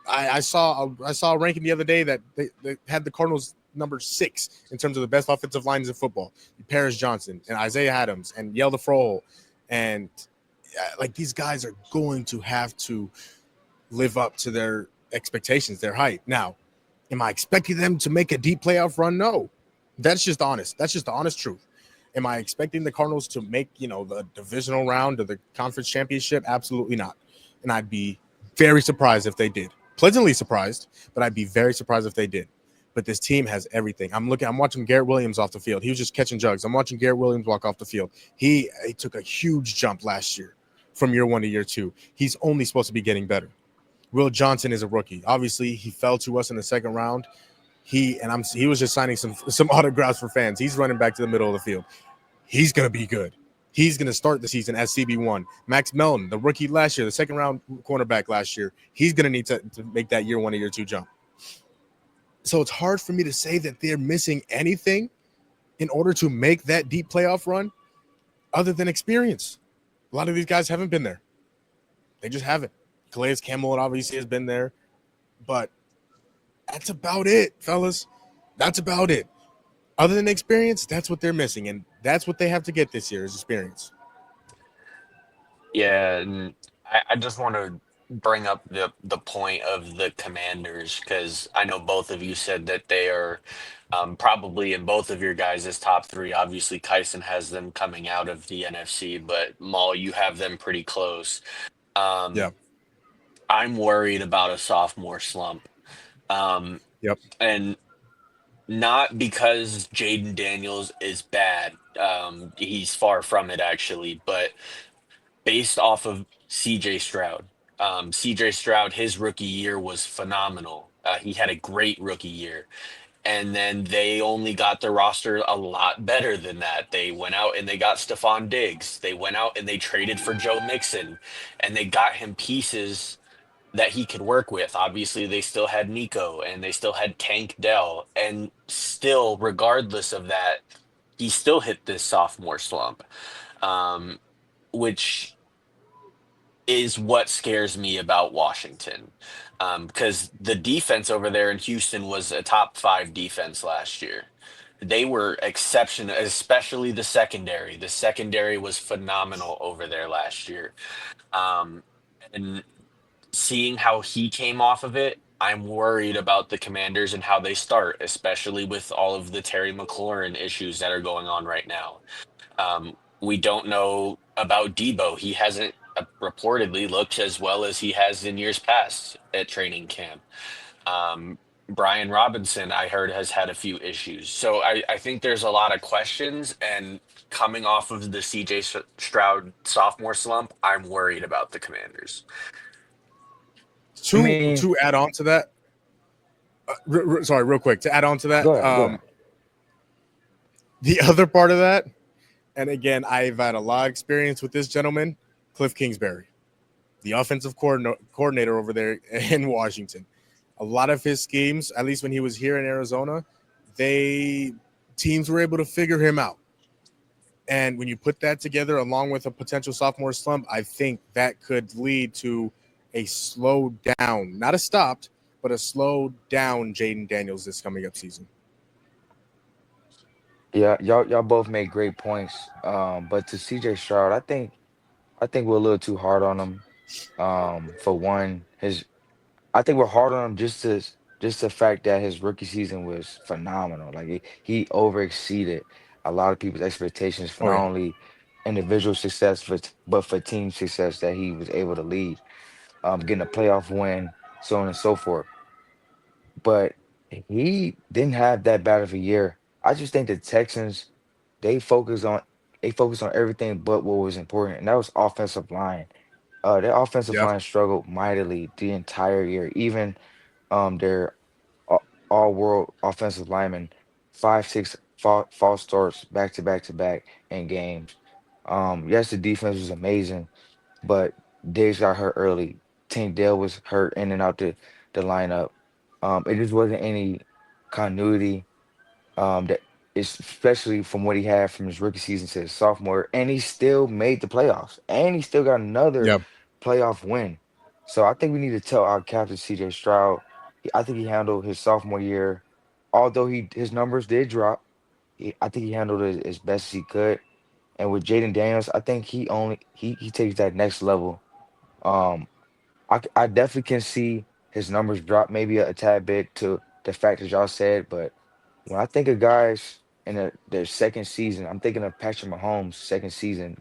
I saw a ranking the other day that they had the Cardinals number 6 in terms of the best offensive lines in football. Paris Johnson and Isaiah Adams and Yelda Frohl, and like these guys are going to have to live up to their expectations, their hype. Now, am I expecting them to make a deep playoff run? No. That's just honest. That's just the honest truth. Am I expecting the Cardinals to make, the divisional round or the conference championship? Absolutely not. And I'd be very surprised if they did. Pleasantly surprised, but I'd be very surprised if they did. But this team has everything. I'm watching Garrett Williams off the field. He was just catching jugs. I'm watching Garrett Williams walk off the field. He took a huge jump last year from year 1 to year 2. He's only supposed to be getting better. Will Johnson is a rookie. Obviously, he fell to us in the second round. He was just signing some autographs for fans. He's running back to the middle of the field. He's gonna be good. He's gonna start the season as CB1. Max Melton, the rookie last year, the second round cornerback last year, he's gonna need to make that year 1 to year 2 jump. So it's hard for me to say that they're missing anything in order to make that deep playoff run other than experience. A lot of these guys haven't been there. They just haven't. Calais Campbell obviously has been there, but that's about it, fellas. That's about it. Other than experience, that's what they're missing, and that's what they have to get this year is experience. Yeah, and I just want to bring up the point of the Commanders because I know both of you said that they are probably in both of your guys' top three. Obviously, Kyson has them coming out of the NFC, but Maul, you have them pretty close. Yeah. Um, I'm worried about a sophomore slump. Um, Yep. and not because Jaden Daniels is bad. He's far from it, actually, but based off of CJ Stroud. CJ Stroud, his rookie year was phenomenal. He had a great rookie year. And then they only got the roster a lot better than that. They went out and they got Stephon Diggs. They went out and they traded for Joe Mixon, and they got him pieces that he could work with. Obviously, they still had Nico and they still had Tank Dell. And still, regardless of that, he still hit this sophomore slump, um, which is what scares me about Washington. Because the defense over there in Houston was a top five defense last year. They were exceptional, especially the secondary. The secondary was phenomenal over there last year. Um, and seeing how he came off of it, I'm worried about the Commanders and how they start, especially with all of the Terry McLaurin issues that are going on right now. We don't know about Debo. He hasn't reportedly looked as well as he has in years past at training camp. Brian Robinson, I heard, has had a few issues. So I think there's a lot of questions. And coming off of the CJ Stroud sophomore slump, I'm worried about the Commanders. I To mean, add on to that, sorry, real quick, to add on to that, go ahead, go ahead. the other part of that, and again, I've had a lot of experience with this gentleman, Cliff Kingsbury, the offensive coordinator over there in Washington. A lot of his schemes, at least when he was here in Arizona, they teams were able to figure him out. And when you put that together along with a potential sophomore slump, I think that could lead to a slow down, not a stopped, but a slow down Jaden Daniels this coming up season. Yeah, y'all both made great points. But to CJ Stroud, I think we're a little too hard on him. For one, his I think we're hard on him just the fact that his rookie season was phenomenal. Like he over exceeded a lot of people's expectations for Oh not yeah, only individual success, but for team success that he was able to lead, getting a playoff win, so on and so forth. But he didn't have that bad of a year. I just think the Texans they focus on they focus on everything but what was important, and that was offensive line. Their offensive yeah, line struggled mightily the entire year. Even their all world offensive linemen, 5, 6 false starts back to back to back in games. Yes, the defense was amazing, but Diggs got hurt early. Tank Dell was hurt in and out the lineup. It just wasn't any continuity that especially from what he had from his rookie season to his sophomore, and he still made the playoffs, and he still got another yeah, playoff win. So I think we need to tell our captain CJ Stroud. I think he handled his sophomore year, although his numbers did drop. I think he handled it as best as he could. And with Jaden Daniels, I think he takes that next level. Um, I definitely can see his numbers drop maybe a tad bit to the factors y'all said, but when I think of guys in their second season, I'm thinking of Patrick Mahomes' second season,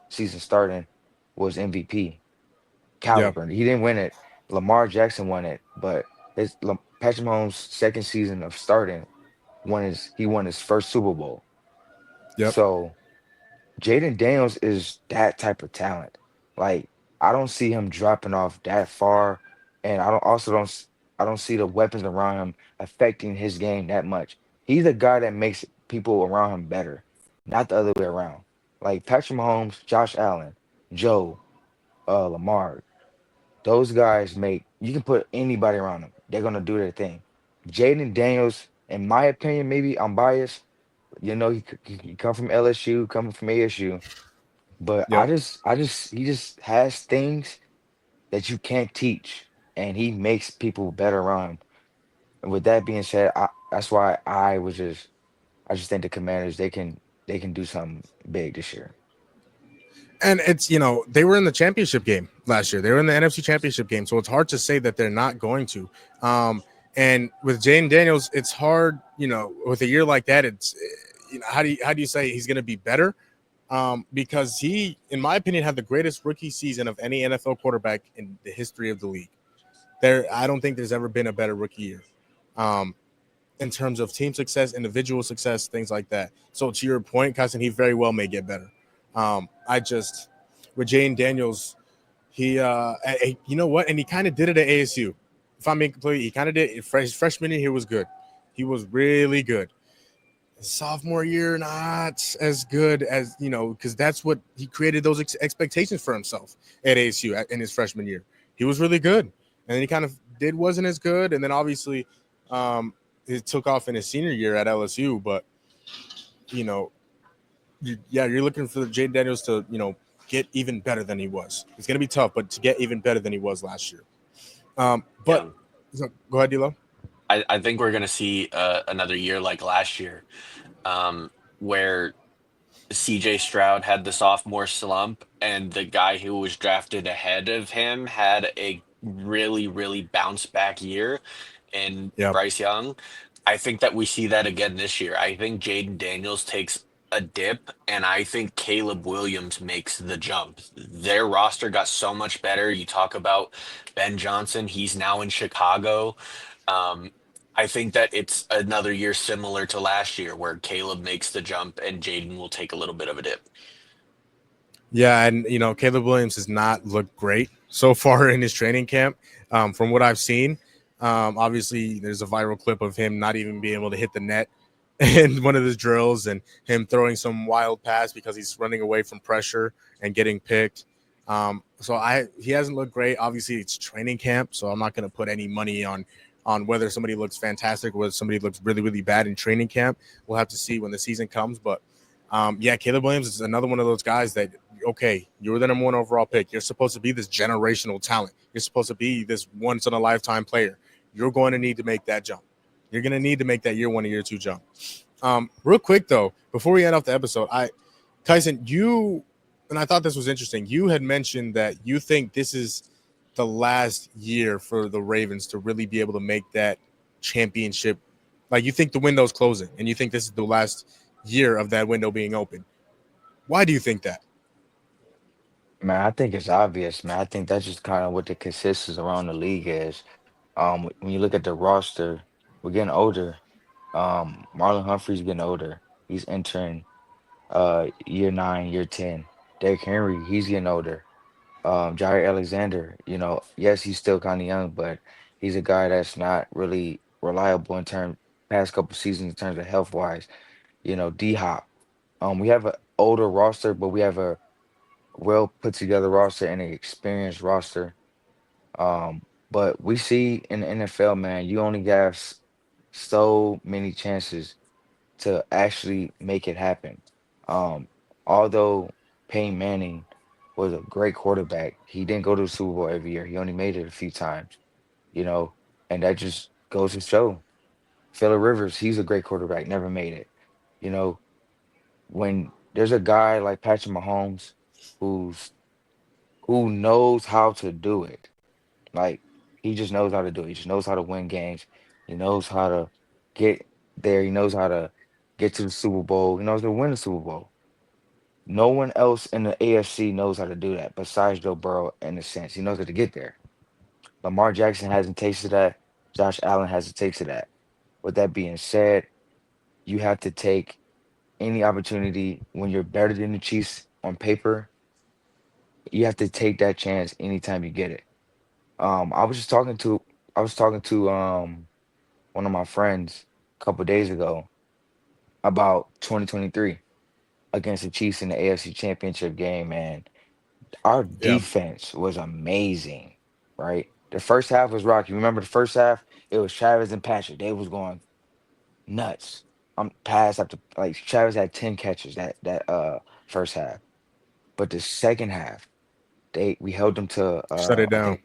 season starting was MVP yeah, caliber. He didn't win it. Lamar Jackson won it, but Patrick Mahomes' second season of starting he won his first Super Bowl. yep. So Jaden Daniels is that type of talent. Like I don't see him dropping off that far, and I don't see the weapons around him affecting his game that much. He's a guy that makes people around him better, not the other way around. Like Patrick Mahomes, Josh Allen, Joe, Lamar, those guys make you can put anybody around them. They're gonna do their thing. Jaden Daniels, in my opinion, maybe I'm biased. You know, he come from LSU, coming from ASU, but Yep. he just has things that you can't teach, and he makes people better around him. And with that being said, that's why I just think the Commanders they can do something big this year. And it's, they were in the championship game last year. They were in the NFC championship game. So it's hard to say that they're not going to. And with Jane Daniels, it's hard, with a year like that, it's, how do you say he's going to be better? Because he, in my opinion, had the greatest rookie season of any NFL quarterback in the history of the league. I don't think there's ever been a better rookie year. Um, in terms of team success, individual success, things like that. So to your point, Kyson, he very well may get better. I just with Jane Daniels, he you know what, and he kind of did it at ASU if I'm being completely, he kind of did. His freshman year, he was good. He was really good. His sophomore year, not as good as because that's what he created those expectations for himself at ASU in his freshman year. He was really good, and then he kind of did wasn't as good, and then obviously, um, it took off in his senior year at LSU. But you know, yeah, you're looking for Jaden Daniels to get even better than he was. It's gonna be tough, but to get even better than he was last year. But Yeah. so, go ahead, D'Lo. I think we're going to see another year like last year, where CJ Stroud had the sophomore slump, and the guy who was drafted ahead of him had a really, really bounce back year in Yep. Bryce Young. I think that we see that again this year. I think Jaden Daniels takes a dip, and I think Caleb Williams makes the jump. Their roster got so much better. You talk about Ben Johnson, he's now in Chicago. Um, I think that it's another year similar to last year where Caleb makes the jump and Jaden will take a little bit of a dip. Yeah, and Caleb Williams has not looked great so far in his training camp. From what I've seen, obviously there's a viral clip of him not even being able to hit the net in one of his drills, and him throwing some wild pass because he's running away from pressure and getting picked. So he hasn't looked great. Obviously, it's training camp, so I'm not going to put any money on whether somebody looks fantastic or whether somebody looks really really bad in training camp. We'll have to see when the season comes, but. Yeah, Caleb Williams is another one of those guys that okay, you were the number one overall pick. You're supposed to be this generational talent. You're supposed to be this once in a lifetime player. You're going to need to make that jump. You're going to need to make that year one or year two jump. Real quick though, before we end off the episode, Kyson, and I thought this was interesting. You had mentioned that you think this is the last year for the Ravens to really be able to make that championship. Like you think the window's closing, and you think this is the last year of that window being open. Why do you think that? Man, I think it's obvious, man. I think that's just kind of what the consensus around the league is. When you look at the roster, we're getting older. Marlon Humphrey's getting older. He's entering year nine, year 10. Derrick Henry, he's getting older. Jair Alexander, yes, he's still kind of young, but he's a guy that's not really reliable in terms past couple seasons in terms of health wise. D Hop. We have an older roster, but we have a well put together roster and an experienced roster. Um, but we see in the NFL, man, you only have so many chances to actually make it happen. Um, Although Peyton Manning was a great quarterback, he didn't go to the Super Bowl every year. He only made it a few times, you know, and that just goes to show. Phillip Rivers, he's a great quarterback, never made it. You know, when there's a guy like Patrick Mahomes who's who knows how to do it. Like he just knows how to do it. He just knows how to win games. He knows how to get there. He knows how to get to the Super Bowl. He knows how to win the Super Bowl. No one else in the AFC knows how to do that besides Joe Burrow in a sense. He knows how to get there. Lamar Jackson hasn't tasted that. Josh Allen hasn't tasted that. With that being said, you have to take any opportunity when you're better than the Chiefs on paper. You have to take that chance anytime you get it. I was just talking to one of my friends a couple days ago about 2023 against the Chiefs in the AFC Championship game, and our Yeah, defense was amazing, right? The first half was rocky. Remember the first half? It was Travis and Patrick. They was going nuts. Pass after like Travis had 10 catches that first half. But the second half, they we held them to shut it I down. think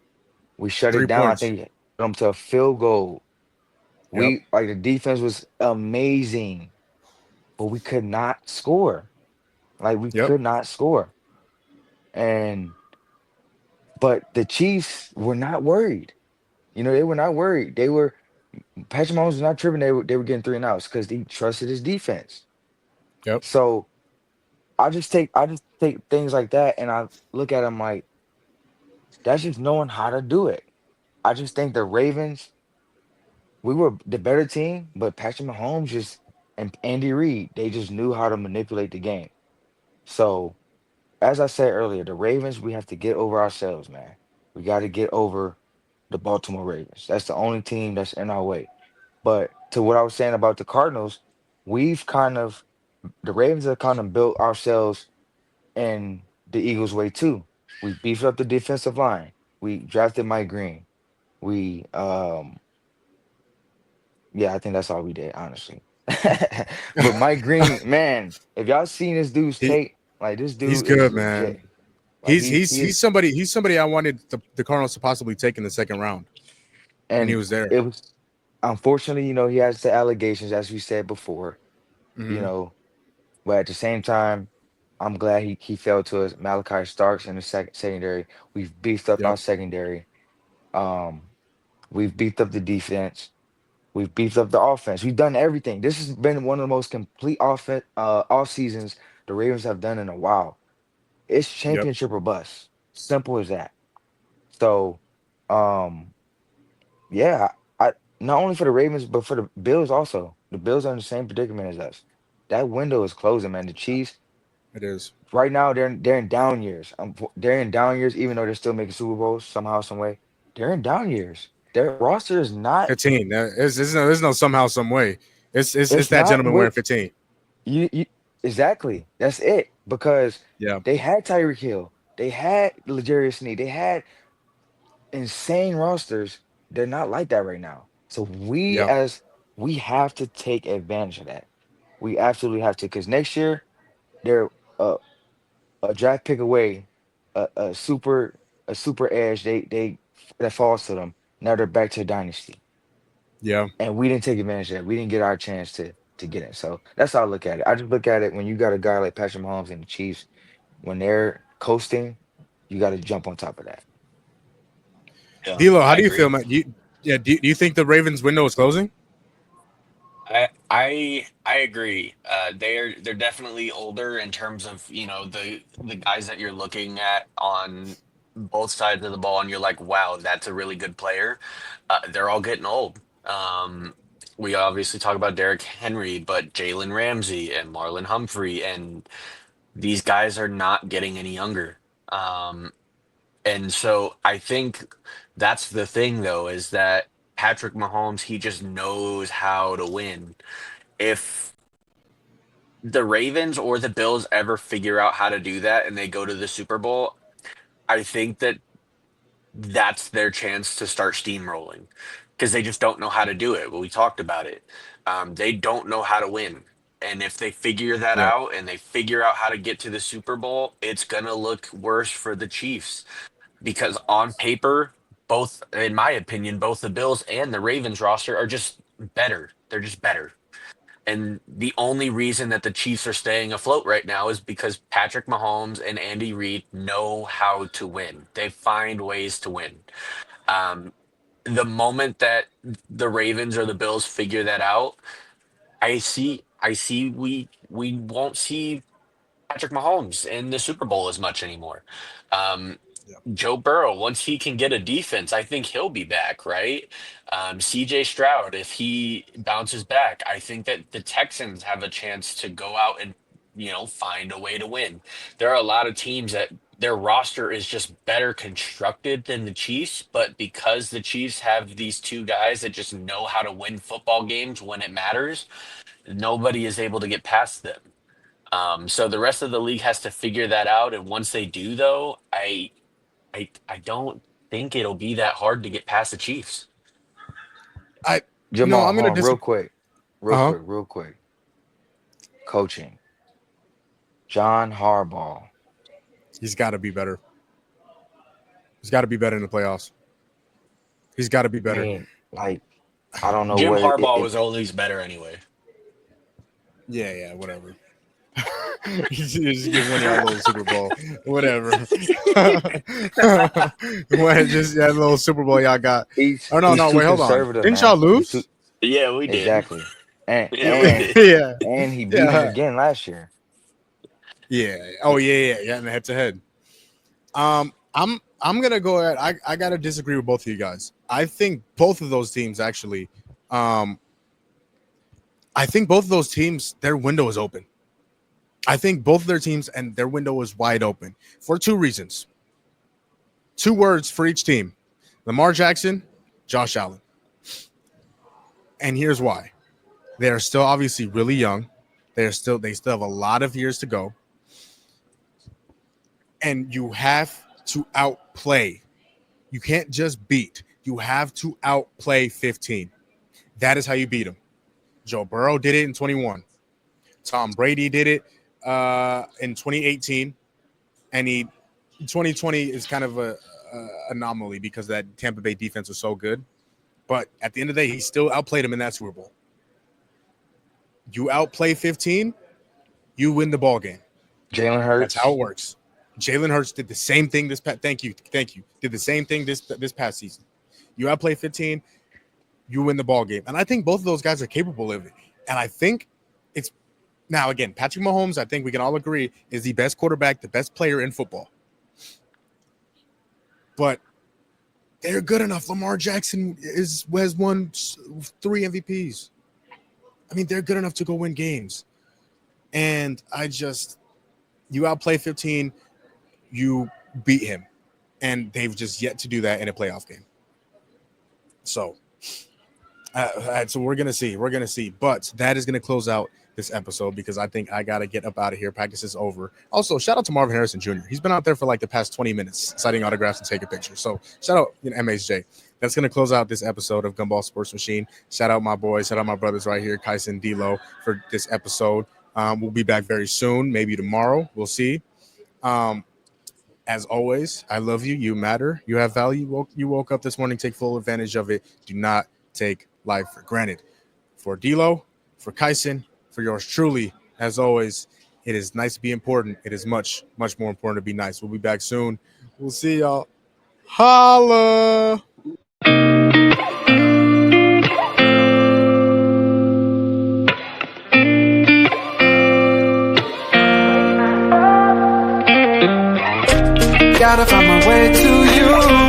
we shut it Three down. I points. think held them to a field goal. Yep. We like the defense was amazing, but we could not score. Like we Yep. could not score. And but the Chiefs were not worried. They were not worried. Patrick Mahomes was not tripping. They were getting three and outs because he trusted his defense. Yep. So I just take things like that and I look at them like that's just knowing how to do it. I just think the Ravens, we were the better team, but Patrick Mahomes just and Andy Reid, they just knew how to manipulate the game. So as I said earlier, the Ravens, we have to get over ourselves, man. We got to get over. the Baltimore Ravens. That's the only team that's in our way. But to what I was saying about the Cardinals, we've kind of the Ravens have kind of built ourselves in the Eagles' way too. We beefed up the defensive line. We drafted Mike Green. We yeah, I think that's all we did, honestly. But Mike Green, man, if y'all seen this dude's he tape, like this he's dude is good, legit. man. Like He's he he's he he's is, somebody he's somebody I wanted the Cardinals to possibly take in the second round when he and was there. it was unfortunately, he has the allegations, as we said before, you Hmm. know, but at the same time, I'm glad he fell to us. Malachi Starks in the secondary. We've beefed up Yep, our secondary. Um, we've beefed up the defense. We've beefed up the offense. We've done everything. This has been one of the most complete off seasons the Ravens have done in a while. It's yep, championship or bust. Simple as that. So, um, yeah, I not only for the Ravens, but for the Bills also. The Bills are in the same predicament as us. That window is closing, man. The Chiefs, it is. right now, they're in down years. They're in down years, even though they're still making Super Bowls somehow, some way. They're in down years. Their roster is not. 15. There's no somehow, some way. It's It's that not gentleman wearing what 15. you exactly. That's it. Because Yeah, they had Tyreek Hill, they had L'Jarius Sneed, they had insane rosters. They're not like that right now. So yeah, we have to take advantage of that. We absolutely have to, because next year they're a, a draft pick away, a super edge. They that falls to them. Now they're back to a dynasty, yeah. and we didn't take advantage of that. We didn't get our chance to get it. So that's how I look at it. I just look at it when you got a guy like Patrick Mahomes and the Chiefs when they're coasting, you got to jump on top of that. Yeah, D'Lo, how I do you feel, agree. man? Do you think the Ravens window is closing? I agree. They're definitely older in terms of, the guys that you're looking at on both sides of the ball, and you're like, wow, that's a really good player. They're all getting old. We obviously talk about Derrick Henry, but Jalen Ramsey and Marlon Humphrey, and these guys are not getting any younger. And so I think that's the thing, though, is that Patrick Mahomes, he just knows how to win. If the Ravens or the Bills ever figure out how to do that and they go to the Super Bowl, I think that that's their chance to start steamrolling because they just don't know how to do it. Well, we talked about it. They don't know how to win. And if they figure that Yeah, out and they figure out how to get to the Super Bowl, it's going to look worse for the Chiefs because on paper, both, in my opinion, both the Bills and the Ravens roster are just better. They're just better. And the only reason that the Chiefs are staying afloat right now is because Patrick Mahomes and Andy Reid know how to win. They find ways to win. Um, the moment that the Ravens or the Bills figure that out, I see we won't see Patrick Mahomes in the Super Bowl as much anymore. Um, yeah, Joe Burrow, once he can get a defense, I think he'll be back, right? CJ Stroud, if he bounces back, I think that the Texans have a chance to go out and, find a way to win. There are a lot of teams that their roster is just better constructed than the Chiefs, but because the Chiefs have these two guys that just know how to win football games when it matters, nobody is able to get past them. So the rest of the league has to figure that out, and once they do, though, I don't think it'll be that hard to get past the Chiefs. I Jamal, I'm hold gonna on, real disagree. quick, real Uh huh. quick, real quick. Coaching, John Harbaugh. He's got to be better. He's got to be better in the playoffs. He's got to be I better. mean, like, I don't know Jim what Harbaugh it was always better anyway. Yeah, yeah, whatever. Just give one of y'all a little Super Bowl, whatever. Just that little Super Bowl y'all got. Oh no, he's no, too wait, hold on. conservative, Didn't y'all man. He's too lose? Yeah, we did. exactly, and Yeah, we and did. Yeah, and he beat him yeah, again last year. yeah. Oh yeah, yeah, yeah. In the head to head. I'm gonna go ahead. I gotta disagree with both of you guys. I think both of those teams actually. Um, I think both of those teams, their window is open. I think both of their teams and their window is wide open for two reasons. Two words for each team. Lamar Jackson, Josh Allen. And here's why. They are still obviously really young. They still have a lot of years to go. And you have to outplay. You can't just beat. You have to outplay 15. That is how you beat them. Joe Burrow did it in 21. Tom Brady did it in 2018. And 2020 is kind of a anomaly because that Tampa Bay defense was so good. But at the end of the day, he still outplayed him in that Super Bowl. You outplay 15, you win the ball game. Jalen Hurts. That's how it works. Jalen Hurts did the same thing this past. Thank you. Did the same thing this past season. You outplay 15, you win the ball game. And I think both of those guys are capable of it. And I think it's now again, Patrick Mahomes, I think we can all agree, is the best quarterback, the best player in football. But they're good enough. Lamar Jackson has won 3 MVPs. I mean, they're good enough to go win games. And you outplay 15, you beat him. And they've just yet to do that in a playoff game. So we're going to see. We're going to see. But that is going to close out this episode because I think I got to get up out of here. Practice is over. Also, shout out to Marvin Harrison Jr. He's been out there for like the past 20 minutes signing autographs and taking pictures. So shout out MHJ. That's going to close out this episode of Gumball Sports Machine. Shout out my boys. Shout out my brothers right here, Kyson, D-Lo, for this episode. We'll be back very soon, maybe tomorrow. We'll see. As always, I love you. You matter. You have value. You woke up this morning. Take full advantage of it. Do not take life for granted. For D-Lo, for Kyson, for yours truly, as always, it is nice to be important. It is much, much more important to be nice. We'll be back soon. We'll see y'all. Holla! Gotta find my way to you.